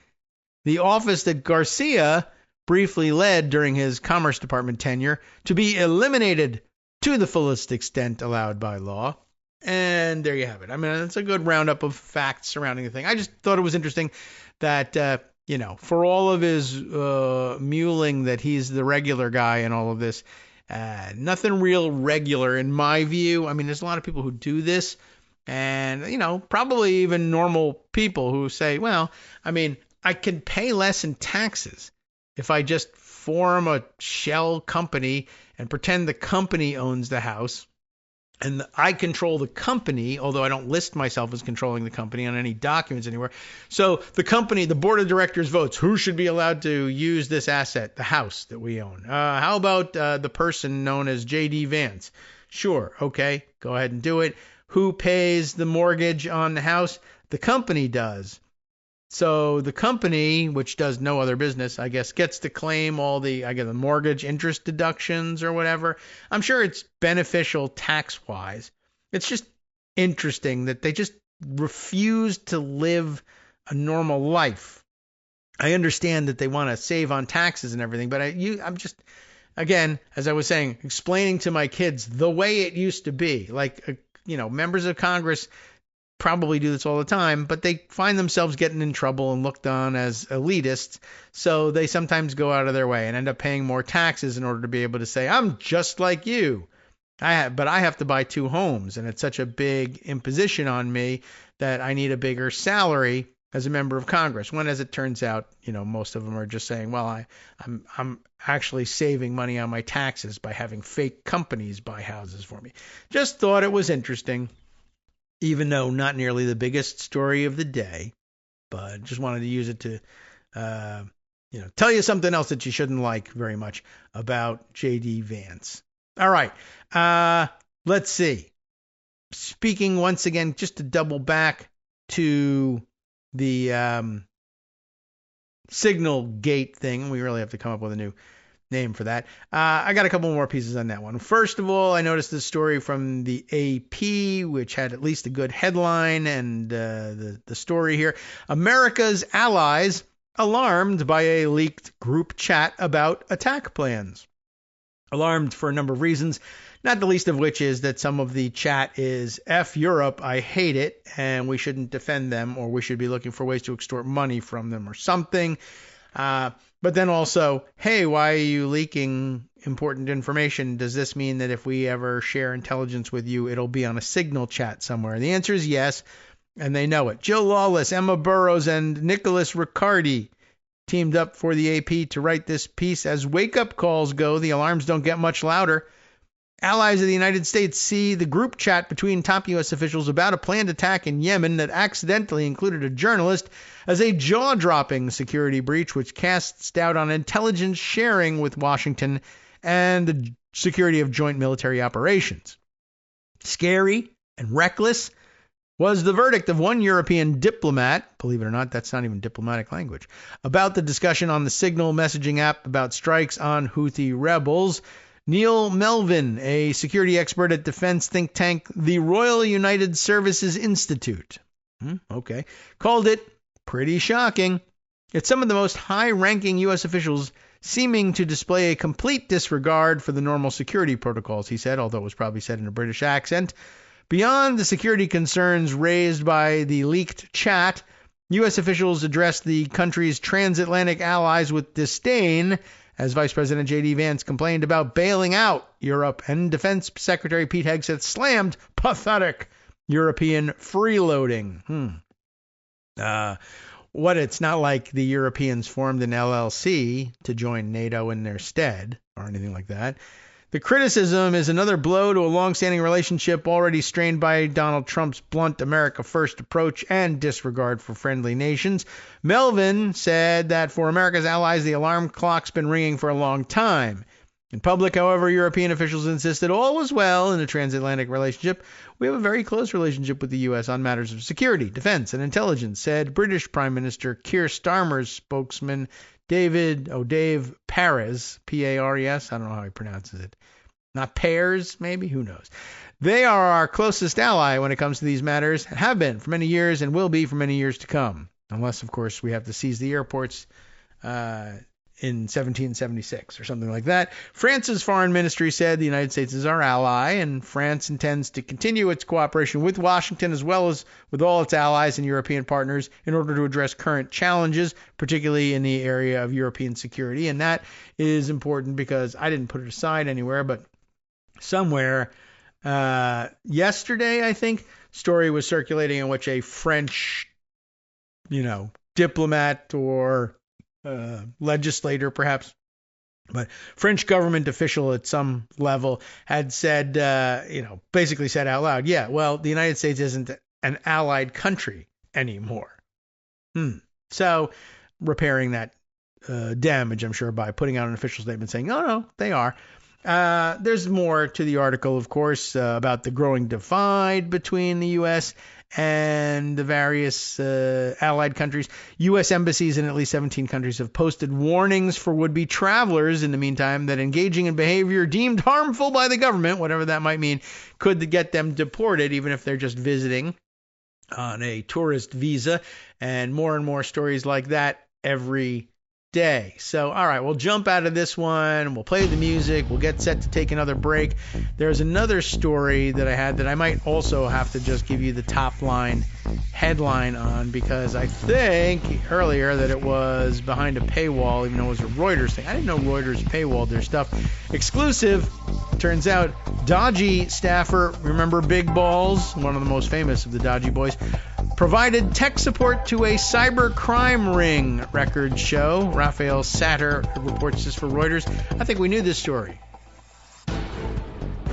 the office that Garcia briefly led during his Commerce Department tenure, to be eliminated to the fullest extent allowed by law. And there you have it. I mean, it's a good roundup of facts surrounding the thing. I just thought it was interesting that, for all of his mewling that he's the regular guy and all of this, nothing real regular in my view. I mean, there's a lot of people who do this. And, probably even normal people who say, well, I mean, I can pay less in taxes if I just form a shell company and pretend the company owns the house and I control the company, although I don't list myself as controlling the company on any documents anywhere. So the company, the board of directors votes who should be allowed to use this asset, the house that we own. How about the person known as J.D. Vance? Sure. Okay. Go ahead and do it. Who pays the mortgage on the house? The company does. So the company, which does no other business, I guess, gets to claim all the mortgage interest deductions or whatever. I'm sure it's beneficial tax-wise. It's just interesting that they just refuse to live a normal life. I understand that they want to save on taxes and everything, but I'm just, again, as I was saying, explaining to my kids the way it used to be. Like, members of Congress probably do this all the time, but they find themselves getting in trouble and looked on as elitists, so they sometimes go out of their way and end up paying more taxes in order to be able to say, I'm just like you. But I have to buy 2 homes, and it's such a big imposition on me that I need a bigger salary as a member of Congress. When, as it turns out, most of them are just saying, well, I'm actually saving money on my taxes by having fake companies buy houses for me. Just thought it was interesting. Even though not nearly the biggest story of the day, but just wanted to use it to, tell you something else that you shouldn't like very much about J.D. Vance. All right. Let's see. Speaking once again, just to double back to the SignalGate thing, we really have to come up with a new name for that. I got a couple more pieces on that one. First of all, I noticed this story from the AP, which had at least a good headline, and the story here: America's allies alarmed by a leaked group chat about attack plans. Alarmed for a number of reasons, not the least of which is that some of the chat is F Europe, I hate it, and we shouldn't defend them, or we should be looking for ways to extort money from them or something. But then also, hey, why are you leaking important information? Does this mean that if we ever share intelligence with you, it'll be on a Signal chat somewhere? The answer is yes, and they know it. Jill Lawless, Emma Burrows, and Nicholas Riccardi teamed up for the AP to write this piece. As wake-up calls go, the alarms don't get much louder. Allies of the United States see the group chat between top U.S. officials about a planned attack in Yemen that accidentally included a journalist as a jaw-dropping security breach which casts doubt on intelligence sharing with Washington and the security of joint military operations. Scary and reckless was the verdict of one European diplomat, believe it or not, that's not even diplomatic language, about the discussion on the Signal messaging app about strikes on Houthi rebels. Neil Melvin, a security expert at defense think tank the Royal United Services Institute, called it pretty shocking. It's some of the most high-ranking U.S. officials seeming to display a complete disregard for the normal security protocols, he said, although it was probably said in a British accent. Beyond the security concerns raised by the leaked chat, U.S. officials addressed the country's transatlantic allies with disdain, as Vice President J.D. Vance complained about bailing out Europe, and Defense Secretary Pete Hegseth slammed pathetic European freeloading. It's not like the Europeans formed an LLC to join NATO in their stead, or anything like that. The criticism is another blow to a long-standing relationship already strained by Donald Trump's blunt America First approach and disregard for friendly nations. Melvin said that for America's allies, the alarm clock's been ringing for a long time. In public, however, European officials insisted all was well in the transatlantic relationship. We have a very close relationship with the U.S. on matters of security, defense, and intelligence, said British Prime Minister Keir Starmer's spokesman Dave Pares, P-A-R-E-S, I don't know how he pronounces it. Not Pears, maybe? Who knows? They are our closest ally when it comes to these matters, have been for many years and will be for many years to come. Unless, of course, we have to seize the airports in 1776 or something like that. France's foreign ministry said the United States is our ally, and France intends to continue its cooperation with Washington as well as with all its allies and European partners in order to address current challenges, particularly in the area of European security. And that is important because I didn't put it aside anywhere, but somewhere yesterday, I think, story was circulating in which a French, diplomat or legislator, perhaps, but French government official at some level had said, basically said out loud, yeah, well, the United States isn't an allied country anymore. So repairing that damage, I'm sure, by putting out an official statement saying, no, they are. There's more to the article, of course, about the growing divide between the U.S. and the various allied countries. U.S. embassies in at least 17 countries have posted warnings for would-be travelers in the meantime that engaging in behavior deemed harmful by the government, whatever that might mean, could get them deported, even if they're just visiting on a tourist visa. And more stories like that every day. So, all right, we'll jump out of this one. We'll play the music. We'll get set to take another break. There's another story that I had that I might also have to just give you the top line headline on, because I think earlier that it was behind a paywall, even though it was a Reuters thing. I didn't know Reuters paywalled their stuff. Exclusive. Turns out Dodgy staffer, remember Big Balls, one of the most famous of the Dodgy boys, provided tech support to a cyber crime ring, records show. Raphael Satter reports this for Reuters. I think we knew this story.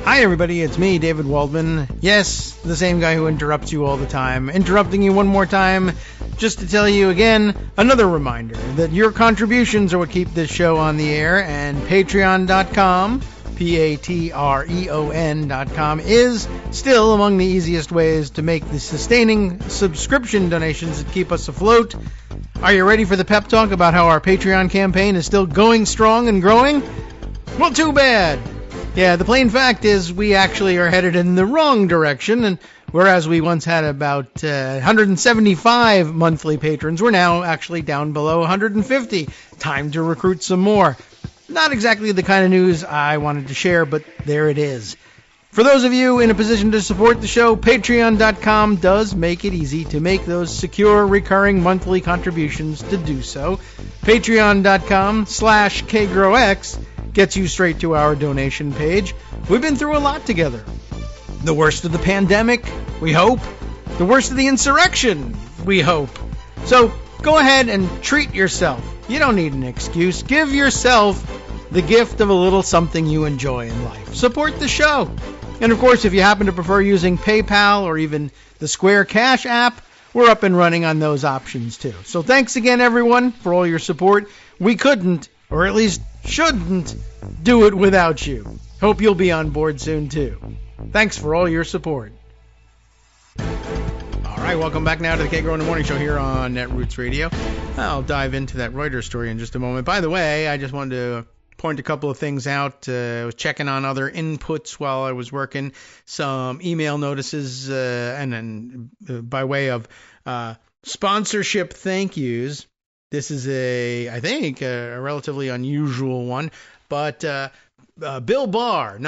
Hi, everybody. It's me, David Waldman. Yes, the same guy who interrupts you all the time. Interrupting you one more time just to tell you again, another reminder that your contributions are what keep this show on the air, and Patreon.com, Patreon.com, is still among the easiest ways to make the sustaining subscription donations that keep us afloat. Are you ready for the pep talk about how our Patreon campaign is still going strong and growing? Well, too bad. Yeah, the plain fact is we actually are headed in the wrong direction, and whereas we once had about 175 monthly patrons, we're now actually down below 150. Time to recruit some more. Not exactly the kind of news I wanted to share, but there it is. For those of you in a position to support the show, Patreon.com does make it easy to make those secure, recurring monthly contributions to do so. Patreon.com/KagroX gets you straight to our donation page. We've been through a lot together. The worst of the pandemic, we hope. The worst of the insurrection, we hope. So go ahead and treat yourself. You don't need an excuse. Give yourself the gift of a little something you enjoy in life. Support the show. And of course, if you happen to prefer using PayPal or even the Square Cash app, we're up and running on those options too. So thanks again, everyone, for all your support. We couldn't, or at least shouldn't, do it without you. Hope you'll be on board soon too. Thanks for all your support. All right, welcome back now to the Kagro in the Morning Show here on Netroots Radio. I'll dive into that Reuters story in just a moment. By the way, I just wanted to point a couple of things out. I was checking on other inputs while I was working, some email notices, and then by way of sponsorship thank yous. This is I think, a relatively unusual one, but Bill Barr,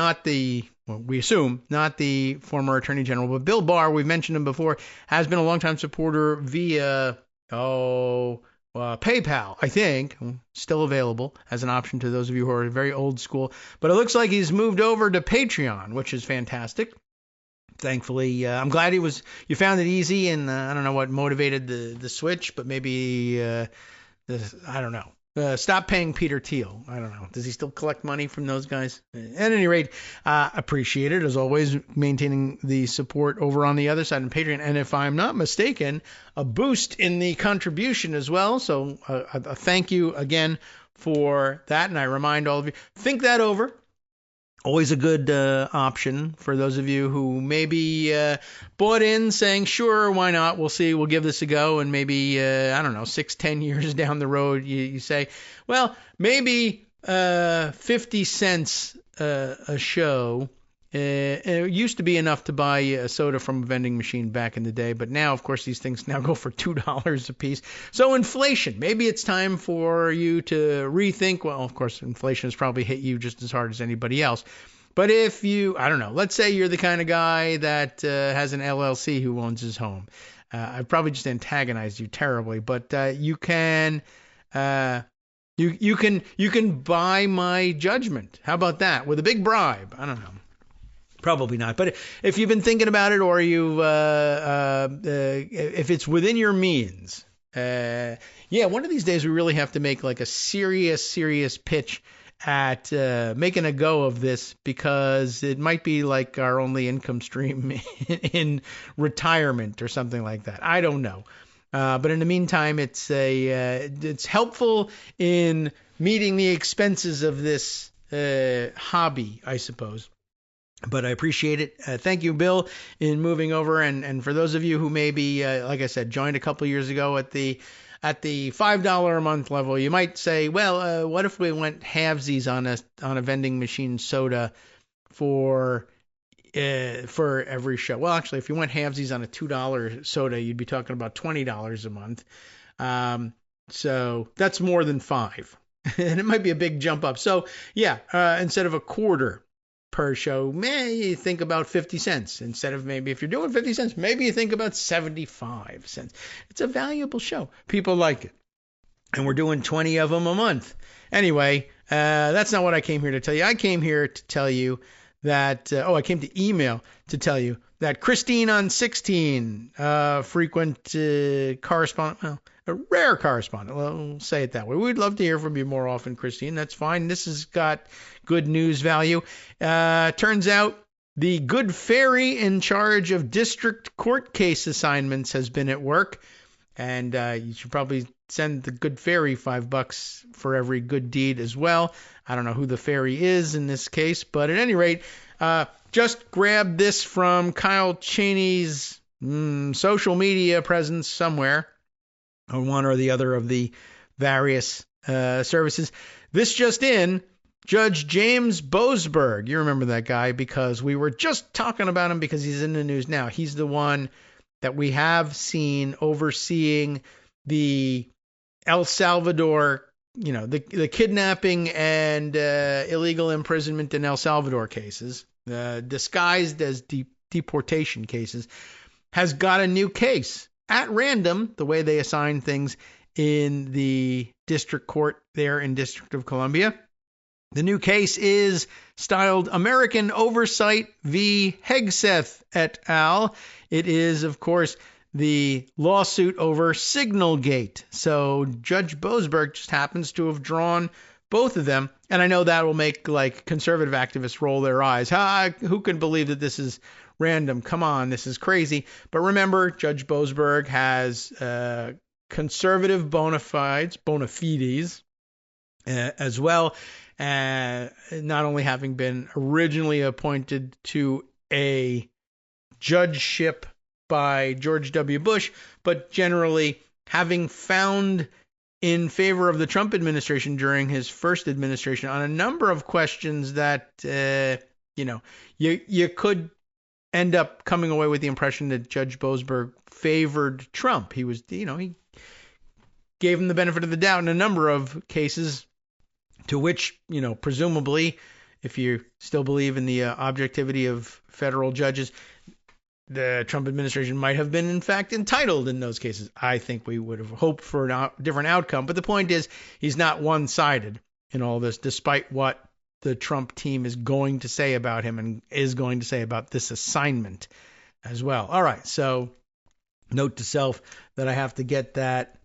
we assume not the former Attorney General, but Bill Barr, we've mentioned him before, has been a longtime supporter via PayPal, I think, still available as an option to those of you who are very old school. But it looks like he's moved over to Patreon, which is fantastic. Thankfully, I'm glad you found it easy, and I don't know what motivated the switch, but maybe, I don't know. Stop paying Peter Thiel. I don't know. Does he still collect money from those guys? At any rate, appreciate it, as always, maintaining the support over on the other side on Patreon. And if I'm not mistaken, a boost in the contribution as well. So a thank you again for that. And I remind all of you, think that over. Always a good option for those of you who maybe bought in saying, sure, why not? We'll see. We'll give this a go. And maybe, 6-10 years down the road, you say, well, maybe 50 cents a show. It used to be enough to buy a soda from a vending machine back in the day. But now, of course, these things now go for $2 a piece. So inflation, maybe it's time for you to rethink. Well, of course, inflation has probably hit you just as hard as anybody else. But if you, let's say you're the kind of guy that has an LLC who owns his home. I've probably just antagonized you terribly, but you can you can buy my judgment. How about that? With a big bribe. I don't know. Probably not. But if you've been thinking about it, or if it's within your means, one of these days we really have to make like a serious pitch at making a go of this, because it might be like our only income stream in retirement or something like that. I don't know. But in the meantime, it's helpful in meeting the expenses of this hobby, I suppose. But I appreciate it. Thank you, Bill, in moving over. And for those of you who maybe, like I said, joined a couple years ago at the $5 a month level, you might say, well, what if we went halvesies on a vending machine soda for every show? Well, actually, if you went halvesies on a $2 soda, you'd be talking about $20 a month. So that's more than $5, and it might be a big jump up. So yeah, instead of a quarter per show, maybe you think about 50 cents. Instead of maybe if you're doing 50 cents, maybe you think about 75 cents. It's a valuable show. People like it. And we're doing 20 of them a month. Anyway, that's not what I came here to tell you. I came here to tell you that, I came to email to tell you that Christine on 16, frequent correspondent, well, a rare correspondent, we'll say it that way. We'd love to hear from you more often, Christine. That's fine. This has got good news value. Turns out the good fairy in charge of district court case assignments has been at work. And you should probably send the good fairy $5 for every good deed as well. I don't know who the fairy is in this case, but at any rate, just grabbed this from Kyle Cheney's social media presence somewhere, or one or the other of the various services. This just in, Judge James Boasberg. You remember that guy because we were just talking about him because he's in the news now. He's the one that we have seen overseeing the El Salvador, the kidnapping and illegal imprisonment in El Salvador cases, disguised as deportation cases, has got a new case at random, the way they assign things in the district court there in District of Columbia. The new case is styled American Oversight v. Hegseth et al. It is, of course, the lawsuit over SignalGate. So Judge Boasberg just happens to have drawn both of them. And I know that will make conservative activists roll their eyes. Who can believe that this is random? Come on, this is crazy. But remember, Judge Boasberg has conservative bona fides as well. Not only having been originally appointed to a judgeship by George W. Bush, but generally having found in favor of the Trump administration during his first administration on a number of questions that, you could end up coming away with the impression that Judge Boasberg favored Trump. He was, he gave him the benefit of the doubt in a number of cases, to which, presumably, if you still believe in the objectivity of federal judges, the Trump administration might have been, in fact, entitled in those cases. I think we would have hoped for a different outcome. But the point is, he's not one-sided in all this, despite what the Trump team is going to say about him and is going to say about this assignment as well. All right, so note to self that I have to get that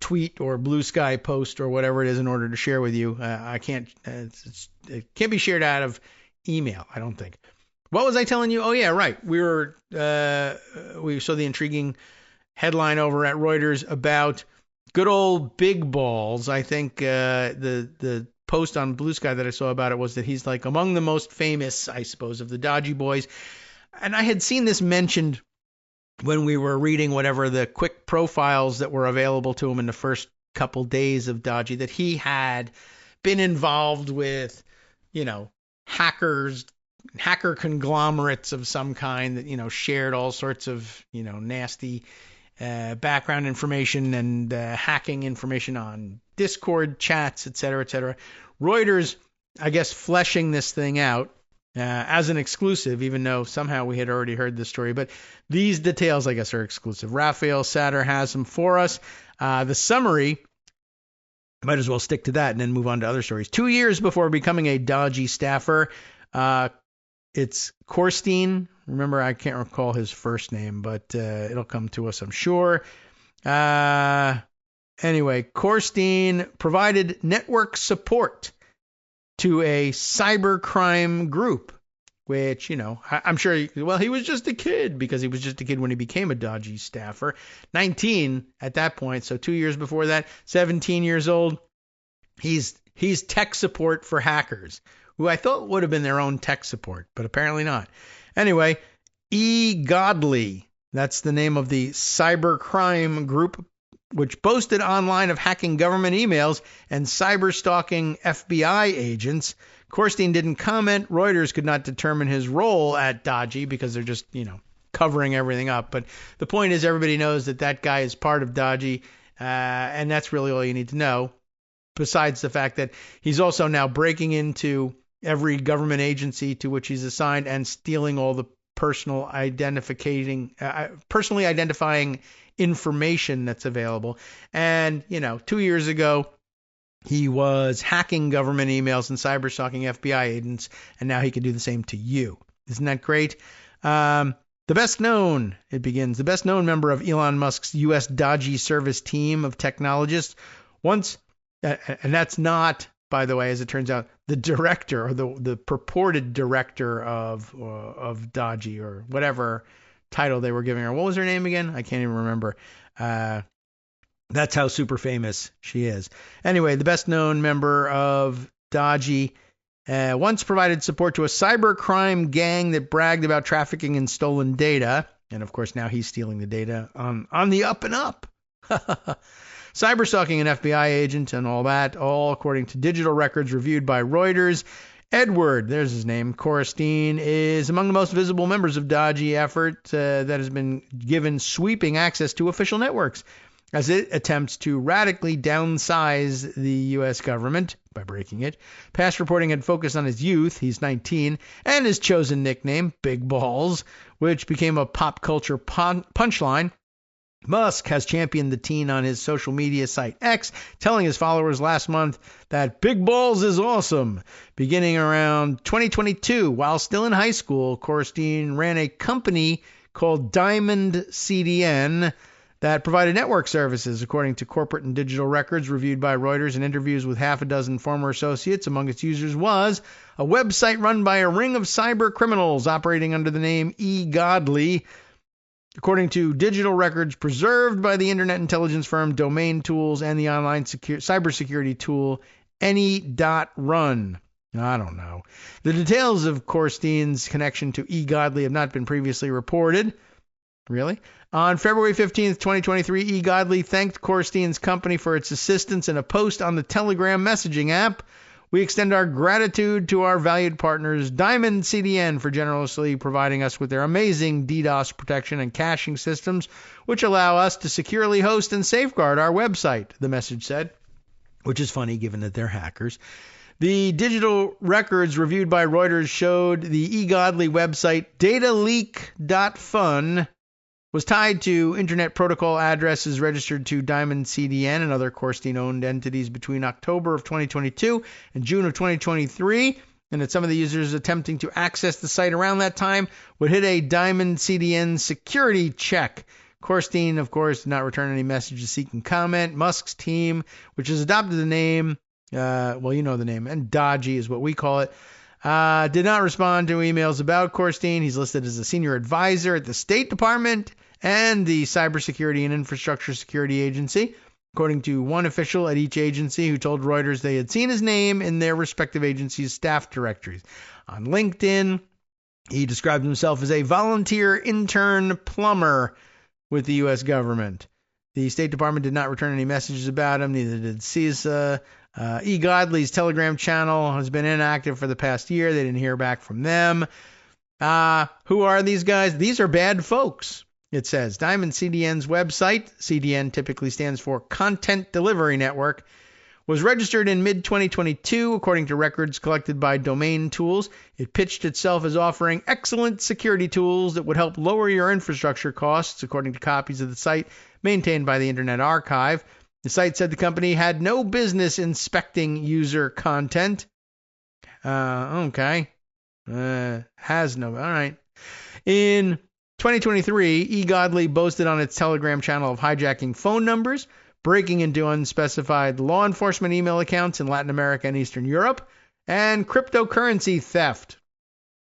tweet or Blue Sky post or whatever it is in order to share with you. I can't. It can't be shared out of email, I don't think. What was I telling you? Oh yeah, right. We saw the intriguing headline over at Reuters about good old Big Balls. I think the post on Blue Sky that I saw about it was that he's like among the most famous, I suppose, of the Dodgy Boys. And I had seen this mentioned when we were reading whatever the quick profiles that were available to him in the first couple days of Dodgy, that he had been involved with, hacker conglomerates of some kind that, shared all sorts of, nasty background information and hacking information on Discord chats, et cetera, et cetera. Reuters, I guess, fleshing this thing out as an exclusive, even though somehow we had already heard this story. But these details, I guess, are exclusive. Raphael Satter has them for us. The summary, might as well stick to that and then move on to other stories. 2 years before becoming a Dodgy staffer, it's Korstein. Remember, I can't recall his first name, but it'll come to us, I'm sure. Anyway, Korstein provided network support to a cybercrime group, which, I'm sure, he was just a kid because he was just a kid when he became a Dodgy staffer. 19 at that point, so 2 years before that, 17 years old. He's tech support for hackers who I thought would have been their own tech support, but apparently not. Anyway, eGodly, that's the name of the cybercrime group, which boasted online of hacking government emails and cyber-stalking FBI agents. Korstein didn't comment. Reuters could not determine his role at Dodgy because they're just, covering everything up. But the point is, everybody knows that guy is part of Dodgy, and that's really all you need to know, besides the fact that he's also now breaking into every government agency to which he's assigned and stealing all the personally identifying information that's available. And, 2 years ago, he was hacking government emails and cyber stalking FBI agents, and now he can do the same to you. Isn't that great? The best known member of Elon Musk's U.S. Dodgy service team of technologists once, and that's not, by the way, as it turns out, the director or the purported director of Dodgy or whatever title they were giving her. What was her name again? I can't even remember. That's how super famous she is. Anyway, the best known member of Dodgy once provided support to a cybercrime gang that bragged about trafficking in stolen data. And of course, now he's stealing the data on the up and up. Cyberstalking an FBI agent and all that, all according to digital records reviewed by Reuters. Edward, there's his name, Korstein, is among the most visible members of Dodgy effort that has been given sweeping access to official networks as it attempts to radically downsize the U.S. government by breaking it. Past reporting had focused on his youth, he's 19, and his chosen nickname, Big Balls, which became a pop culture punchline. Musk has championed the teen on his social media site X, telling his followers last month that Big Balls is awesome. Beginning around 2022, while still in high school, Korstein ran a company called Diamond CDN that provided network services, according to corporate and digital records reviewed by Reuters and interviews with half a dozen former associates. Among its users was a website run by a ring of cyber criminals operating under the name eGodly. According to digital records preserved by the internet intelligence firm Domain Tools and the online cybersecurity tool Any.Run. I don't know. The details of Korstein's connection to eGodly have not been previously reported. Really? On February 15th, 2023, eGodly thanked Korstein's company for its assistance in a post on the Telegram messaging app. We extend our gratitude to our valued partners, Diamond CDN, for generously providing us with their amazing DDoS protection and caching systems, which allow us to securely host and safeguard our website, the message said, which is funny given that they're hackers. The digital records reviewed by Reuters showed the eGodly website dataleak.fun was tied to Internet Protocol addresses registered to Diamond CDN and other Korstein-owned entities between October of 2022 and June of 2023, and that some of the users attempting to access the site around that time would hit a Diamond CDN security check. Korstein, of course, did not return any messages seeking comment. Musk's team, which has adopted the name, well, you know the name, and Dodgy is what we call it, did not respond to emails about Korstein. He's listed as a senior advisor at the State Department and the Cybersecurity and Infrastructure Security Agency, according to one official at each agency who told Reuters they had seen his name in their respective agencies' staff directories. On LinkedIn, he described himself as a volunteer intern plumber with the U.S. government. The State Department did not return any messages about him, neither did CISA. eGodly's Telegram channel has been inactive for the past year. They didn't hear back from them. Who are these guys? These are bad folks, it says. Diamond CDN's website, CDN typically stands for Content Delivery Network, was registered in mid-2022, according to records collected by Domain Tools. It pitched itself as offering excellent security tools that would help lower your infrastructure costs, according to copies of the site maintained by the Internet Archive. The site said the company had no business inspecting user content. Okay. Has no. All right. In 2023, eGodly boasted on its Telegram channel of hijacking phone numbers, breaking into unspecified law enforcement email accounts in Latin America and Eastern Europe, and cryptocurrency theft,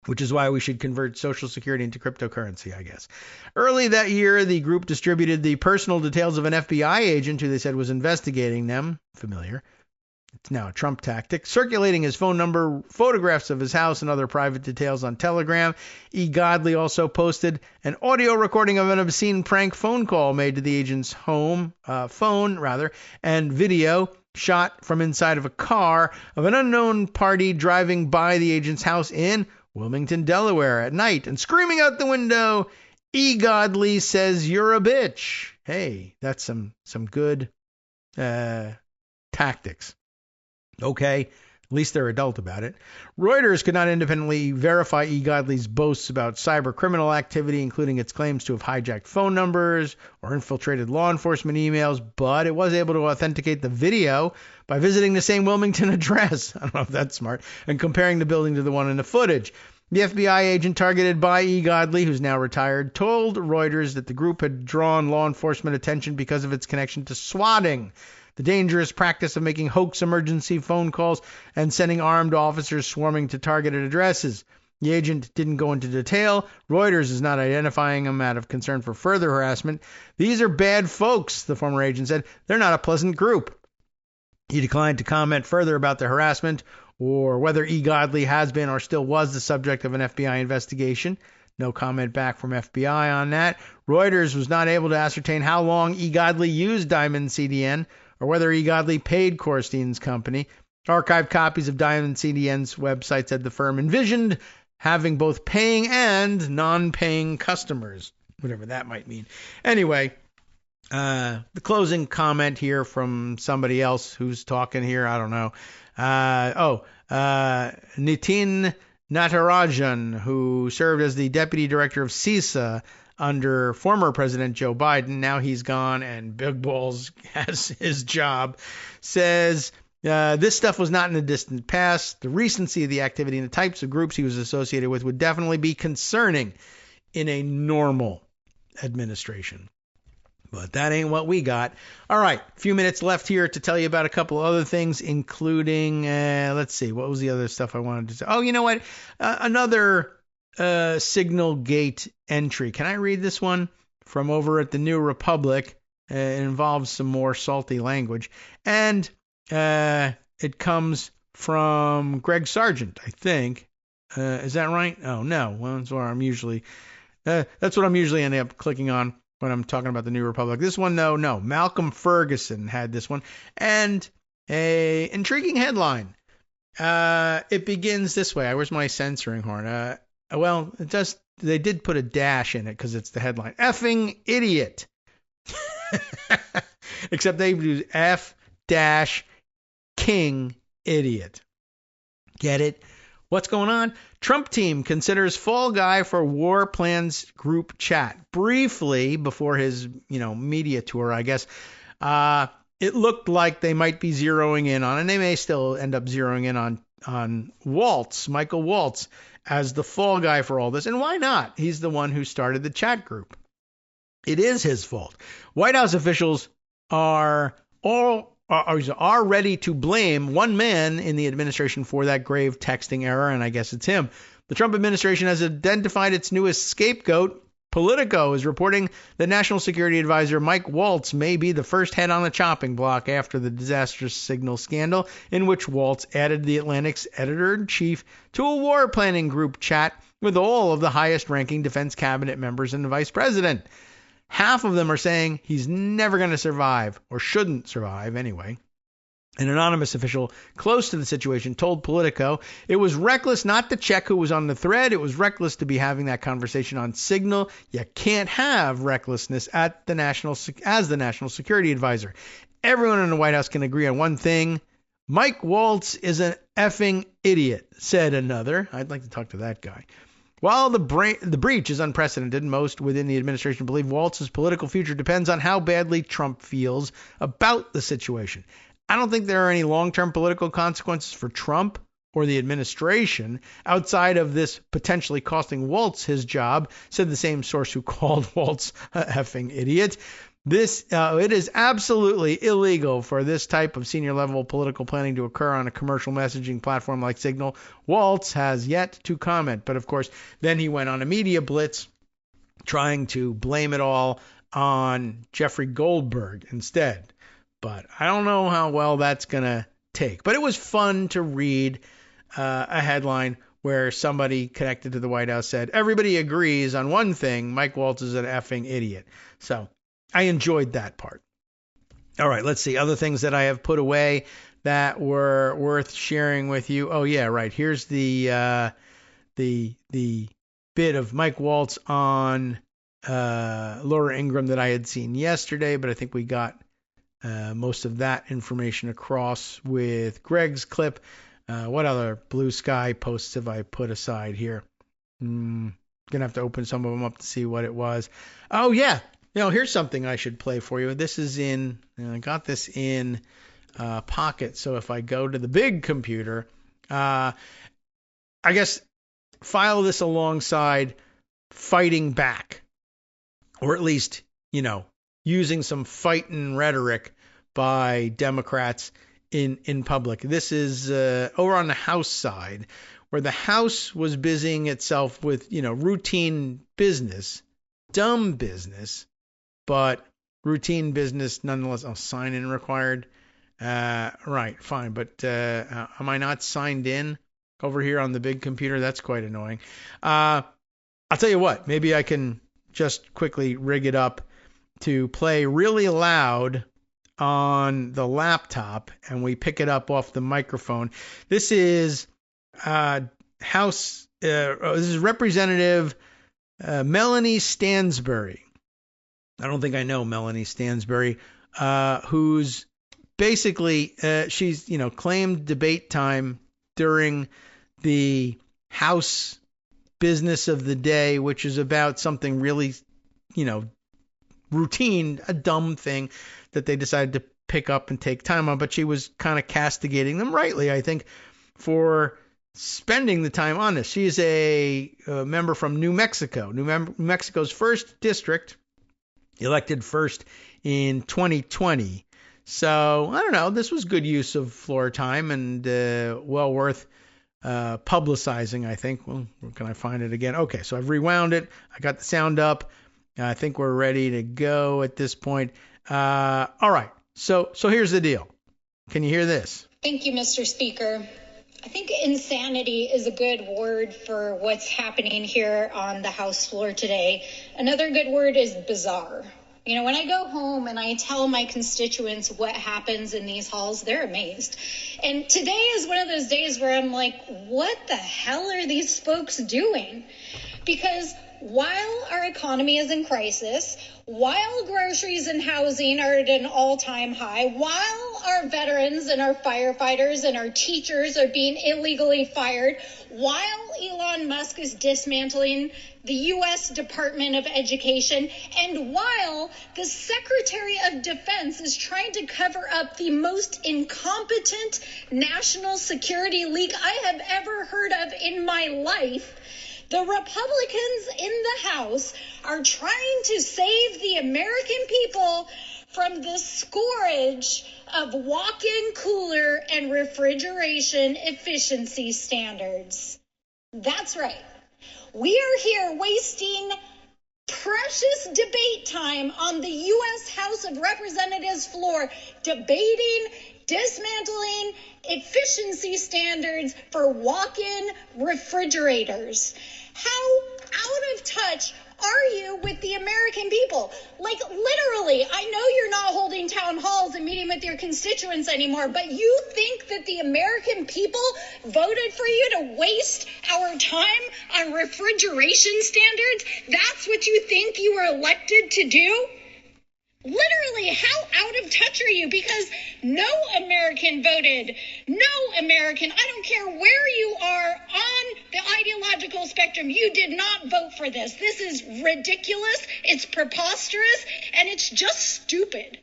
which is why we should convert Social Security into cryptocurrency, I guess. Early that year, the group distributed the personal details of an FBI agent who they said was investigating them. Familiar. It's now a Trump tactic. Circulating his phone number, photographs of his house, and other private details on Telegram. E. Godley also posted an audio recording of an obscene prank phone call made to the agent's phone, and video shot from inside of a car of an unknown party driving by the agent's house in Wilmington, Delaware at night and screaming out the window, E. Godley says you're a bitch. Hey, that's some good tactics. Okay, at least they're adult about it. Reuters could not independently verify E. Godley's boasts about cyber criminal activity, including its claims to have hijacked phone numbers or infiltrated law enforcement emails, but it was able to authenticate the video by visiting the same Wilmington address. I don't know if that's smart. And comparing the building to the one in the footage. The FBI agent targeted by E. Godley, who's now retired, told Reuters that the group had drawn law enforcement attention because of its connection to swatting, the dangerous practice of making hoax emergency phone calls and sending armed officers swarming to targeted addresses. The agent didn't go into detail. Reuters is not identifying him out of concern for further harassment. These are bad folks, the former agent said. They're not a pleasant group. He declined to comment further about the harassment or whether E. Godley has been or still was the subject of an FBI investigation. No comment back from FBI on that. Reuters was not able to ascertain how long E. Godley used Diamond CDN or whether E. Godley paid Korstein's company. Archived copies of Diamond CDN's website said the firm envisioned having both paying and non-paying customers, whatever that might mean. Anyway, the closing comment here from somebody else who's talking here, I don't know. Nitin Natarajan, who served as the deputy director of CISA under former President Joe Biden, now he's gone and Big Balls has his job, says this stuff was not in the distant past. The recency of the activity and the types of groups he was associated with would definitely be concerning in a normal administration. But that ain't what we got. All right, a few minutes left here to tell you about a couple other things, including, let's see, what was the other stuff I wanted to say? Oh, you know what? Another SignalGate entry. Can I read this one from over at the New Republic? It involves some more salty language. And it comes from Greg Sargent, I think. Is that right? Oh, no. Well, that's what I'm usually ending up clicking on when I'm talking about the New Republic. This one, no. Malcolm Ferguson had this one. And a intriguing headline. It begins this way. Where's my censoring horn? Well, they did put a dash in it because it's the headline. Effing idiot. Except they do F-King idiot. Get it? What's going on? Trump team considers fall guy for war plans group chat. Briefly, before his, media tour, I guess, it looked like they might be zeroing in on, and they may still end up zeroing in on Michael Waltz, as the fall guy for all this. And why not? He's the one who started the chat group. It is his fault. White House officials are ready to blame one man in the administration for that grave texting error, and I guess it's him. The Trump administration has identified its newest scapegoat. Politico is reporting that National Security Advisor Mike Waltz may be the first head on the chopping block after the disastrous Signal scandal, in which Waltz added the Atlantic's editor-in-chief to a war planning group chat with all of the highest-ranking defense cabinet members and the vice president. Half of them are saying he's never going to survive, or shouldn't survive anyway. An anonymous official close to the situation told Politico it was reckless not to check who was on the thread. It was reckless to be having that conversation on Signal. You can't have recklessness as the national security advisor. Everyone in the White House can agree on one thing. Mike Waltz is an effing idiot, said another. I'd like to talk to that guy. While the breach is unprecedented, most within the administration believe Waltz's political future depends on how badly Trump feels about the situation. I don't think there are any long-term political consequences for Trump or the administration outside of this potentially costing Waltz his job, said the same source who called Waltz an effing idiot. It is absolutely illegal for this type of senior-level political planning to occur on a commercial messaging platform like Signal. Waltz has yet to comment, but of course, then he went on a media blitz trying to blame it all on Jeffrey Goldberg instead. But I don't know how well that's going to take. But it was fun to read a headline where somebody connected to the White House said, everybody agrees on one thing, Mike Waltz is an effing idiot. So I enjoyed that part. All right, let's see. Other things that I have put away that were worth sharing with you. Oh, yeah, right. Here's the bit of Mike Waltz on Laura Ingraham that I had seen yesterday, but I think we got most of that information across with Greg's clip. What other blue sky posts have I put aside here? Gonna have to open some of them up to see what it was. Oh yeah, here's something I should play for you. This is I got this in Pocket. So if I go to the big computer, I guess file this alongside fighting back, or at least using some fighting rhetoric by Democrats in public. This is over on the House side, where the House was busying itself with, routine business, dumb business, but routine business nonetheless. Oh, sign in required. Right, fine. But am I not signed in over here on the big computer? That's quite annoying. I'll tell you what, maybe I can just quickly rig it up to play really loud on the laptop, and we pick it up off the microphone. This is House. This is Representative Melanie Stansbury. I don't think I know Melanie Stansbury, who's basically she's claimed debate time during the House business of the day, which is about something really, routine, a dumb thing that they decided to pick up and take time on. But she was kind of castigating them rightly, I think, for spending the time on this. She is a member from New Mexico, New Mexico's 1st district, elected first in 2020. So I don't know. This was good use of floor time and well worth publicizing, I think. Well, where can I find it again? Okay, so I've rewound it. I got the sound up. I think we're ready to go at this point. All right. So here's the deal. Can you hear this? Thank you, Mr. Speaker. I think insanity is a good word for what's happening here on the House floor today. Another good word is bizarre. When I go home and I tell my constituents what happens in these halls, they're amazed. And today is one of those days where I'm like, what the hell are these folks doing? Because while our economy is in crisis, while groceries and housing are at an all-time high, while our veterans and our firefighters and our teachers are being illegally fired, while Elon Musk is dismantling the U.S. Department of Education, and while the Secretary of Defense is trying to cover up the most incompetent national security leak I have ever heard of in my life, the Republicans in the House are trying to save the American people from the scourge of walk-in cooler and refrigeration efficiency standards. That's right. We are here wasting precious debate time on the U.S. House of Representatives floor, debating, dismantling efficiency standards for walk-in refrigerators. How out of touch are you with the American people? Like, literally, I know you're not holding town halls and meeting with your constituents anymore, but you think that the American people voted for you to waste our time on refrigeration standards? That's what you think you were elected to do? Literally, how out of touch are you? Because no American voted. No American, I don't care where you are on the ideological spectrum, you did not vote for this. This is ridiculous, it's preposterous, and it's just stupid.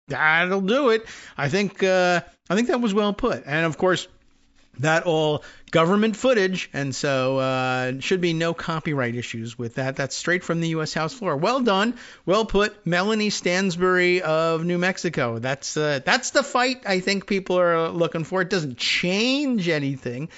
That'll do it. I think that was well put. And of course, that all government footage, and so should be no copyright issues with that. That's straight from the U.S. House floor. Well done, well put, Melanie Stansbury of New Mexico. That's the fight I think people are looking for. It doesn't change anything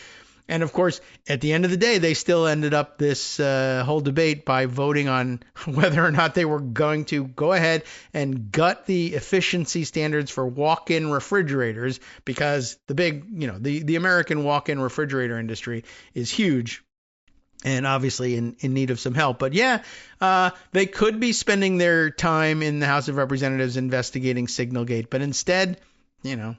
And of course, at the end of the day, they still ended up this whole debate by voting on whether or not they were going to go ahead and gut the efficiency standards for walk-in refrigerators, because the American walk-in refrigerator industry is huge and obviously in need of some help. But yeah, they could be spending their time in the House of Representatives investigating SignalGate, but instead,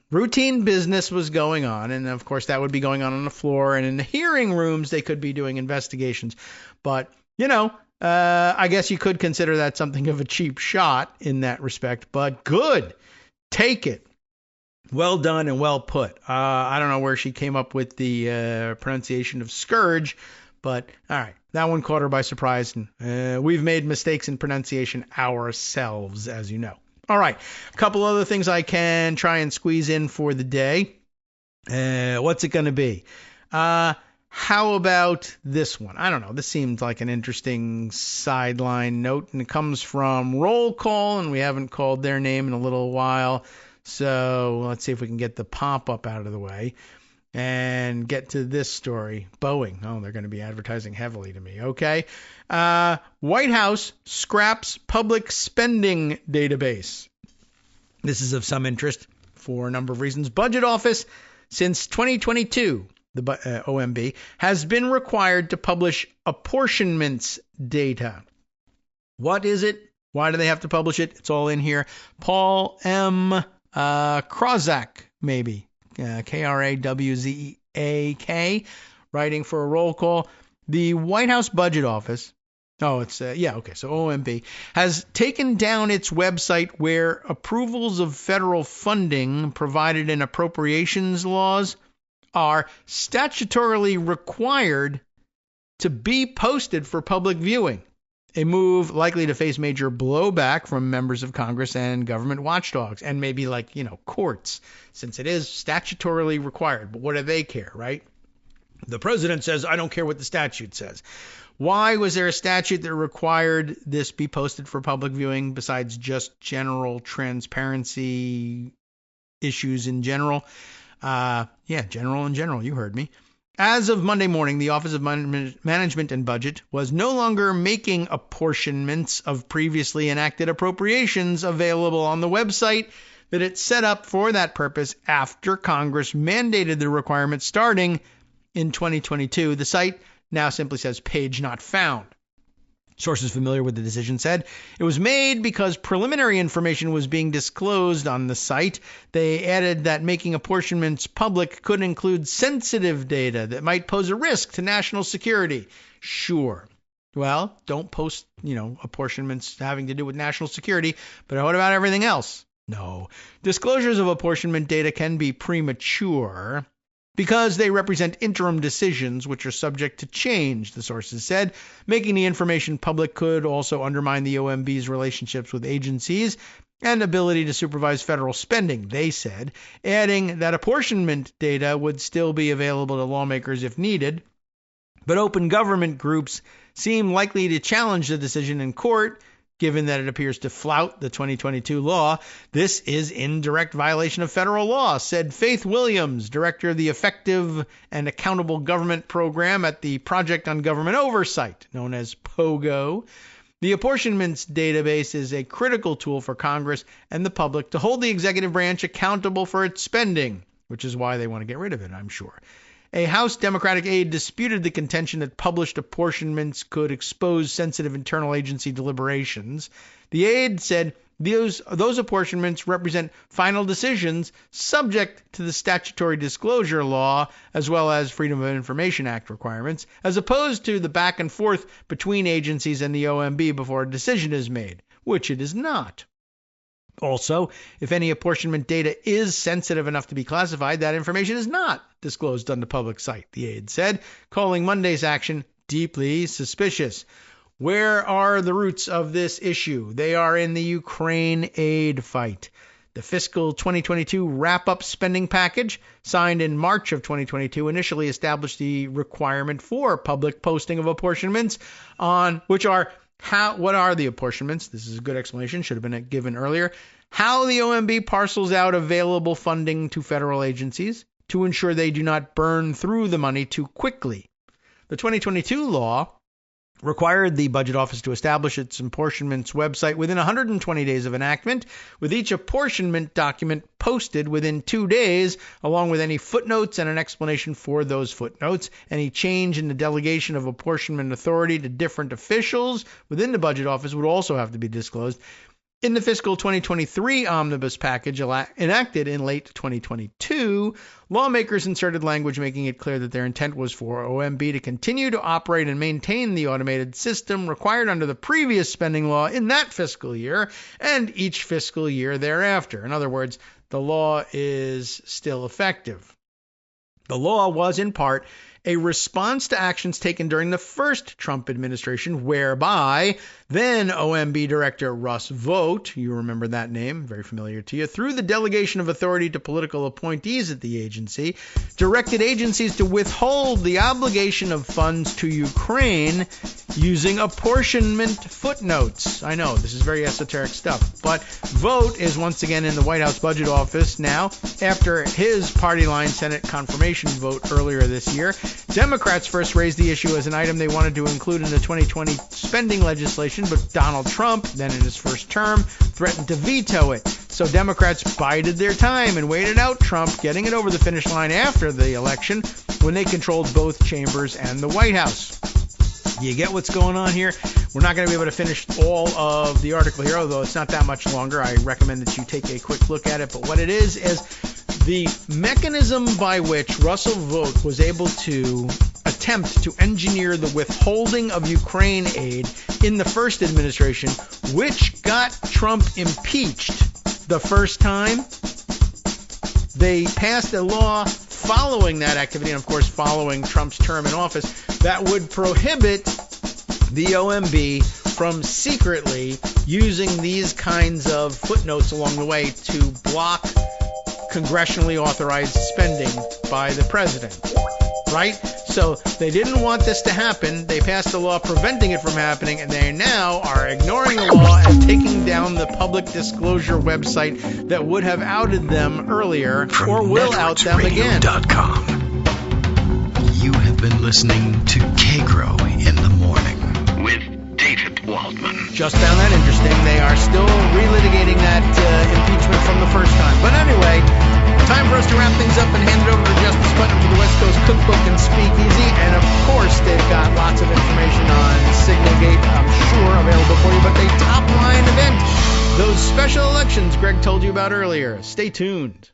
routine business was going on. And of course, that would be going on the floor, and in the hearing rooms, they could be doing investigations. But, I guess you could consider that something of a cheap shot in that respect, but good. Take it. Well done and well put. I don't know where she came up with the pronunciation of scourge, but all right. That one caught her by surprise. And we've made mistakes in pronunciation ourselves, as you know. All right, a couple other things I can try and squeeze in for the day. What's it going to be? How about this one? I don't know. This seems like an interesting sideline note, and it comes from Roll Call, and we haven't called their name in a little while. So let's see if we can get the pop-up out of the way and get to this story. Boeing. Oh, they're going to be advertising heavily to me. Okay. White House scraps public spending database. This is of some interest for a number of reasons. Budget Office, since 2022, the OMB, has been required to publish apportionments data. What is it? Why do they have to publish it? It's all in here. Paul M. Krawczak, maybe. Krawzak, writing for a Roll Call. The White House Budget Office, so OMB, has taken down its website where approvals of federal funding provided in appropriations laws are statutorily required to be posted for public viewing, a move likely to face major blowback from members of Congress and government watchdogs, and maybe courts, since it is statutorily required. But what do they care, right? The president says, I don't care what the statute says. Why was there a statute that required this be posted for public viewing besides just general transparency issues in general? General in general. You heard me. As of Monday morning, the Office of Management and Budget was no longer making apportionments of previously enacted appropriations available on the website that it set up for that purpose after Congress mandated the requirement starting in 2022. The site now simply says page not found. Sources familiar with the decision said it was made because preliminary information was being disclosed on the site. They added that making apportionments public could include sensitive data that might pose a risk to national security. Sure. Well, don't post, apportionments having to do with national security, but what about everything else? No. Disclosures of apportionment data can be premature because they represent interim decisions which are subject to change, the sources said. Making the information public could also undermine the OMB's relationships with agencies and ability to supervise federal spending, they said, adding that apportionment data would still be available to lawmakers if needed. But open government groups seem likely to challenge the decision in court, given that it appears to flout the 2022 law. This is in direct violation of federal law, said Faith Williams, director of the Effective and Accountable Government Program at the Project on Government Oversight, known as POGO. The apportionments database is a critical tool for Congress and the public to hold the executive branch accountable for its spending, which is why they want to get rid of it, I'm sure. A House Democratic aide disputed the contention that published apportionments could expose sensitive internal agency deliberations. The aide said those apportionments represent final decisions subject to the statutory disclosure law as well as Freedom of Information Act requirements, as opposed to the back and forth between agencies and the OMB before a decision is made, which it is not. Also, if any apportionment data is sensitive enough to be classified, that information is not disclosed on the public site, the aide said, calling Monday's action deeply suspicious. Where are the roots of this issue? They are in the Ukraine aid fight. The fiscal 2022 wrap-up spending package, signed in March of 2022, initially established the requirement for public posting of apportionments on which are what are the apportionments? This is a good explanation, should have been given earlier. How the OMB parcels out available funding to federal agencies, to ensure they do not burn through the money too quickly. The 2022 law required the Budget Office to establish its apportionments website within 120 days of enactment, with each apportionment document posted within 2 days, along with any footnotes and an explanation for those footnotes. Any change in the delegation of apportionment authority to different officials within the Budget Office would also have to be disclosed. In the fiscal 2023 omnibus package enacted in late 2022, lawmakers inserted language making it clear that their intent was for OMB to continue to operate and maintain the automated system required under the previous spending law in that fiscal year and each fiscal year thereafter. In other words, the law is still effective. The law was, in part, a response to actions taken during the first Trump administration, whereby then OMB Director Russ Vought, you remember that name, very familiar to you, through the delegation of authority to political appointees at the agency, directed agencies to withhold the obligation of funds to Ukraine using apportionment footnotes. I know, this is very esoteric stuff, but Vought is once again in the White House Budget Office now after his party line Senate confirmation vote earlier this year. Democrats first raised the issue as an item they wanted to include in the 2020 spending legislation, but Donald Trump, then in his first term, threatened to veto it. So Democrats bided their time and waited out Trump getting it over the finish line after the election when they controlled both chambers and the White House. You get what's going on here? We're not going to be able to finish all of the article here, although it's not that much longer. I recommend that you take a quick look at it. But what it is the mechanism by which Russell Vought was able to attempt to engineer the withholding of Ukraine aid in the first administration, which got Trump impeached the first time. They passed a law following that activity, and of course following Trump's term in office, that would prohibit the OMB from secretly using these kinds of footnotes along the way to block congressionally authorized spending by the president, right? So they didn't want this to happen. They passed a law preventing it from happening, and they now are ignoring the law and taking down the public disclosure website that would have outed them earlier or will out them again. You have been listening to Kagro in the Morning with David Waldman. Just found that interesting. They are still relitigating that impeachment from the first time. But anyway, time for us to wrap things up and hand it over to Justice Putnam for the West Coast Cookbook and Speakeasy. And of course, they've got lots of information on SignalGate, I'm sure, available for you. But the top line event, those special elections Greg told you about earlier. Stay tuned.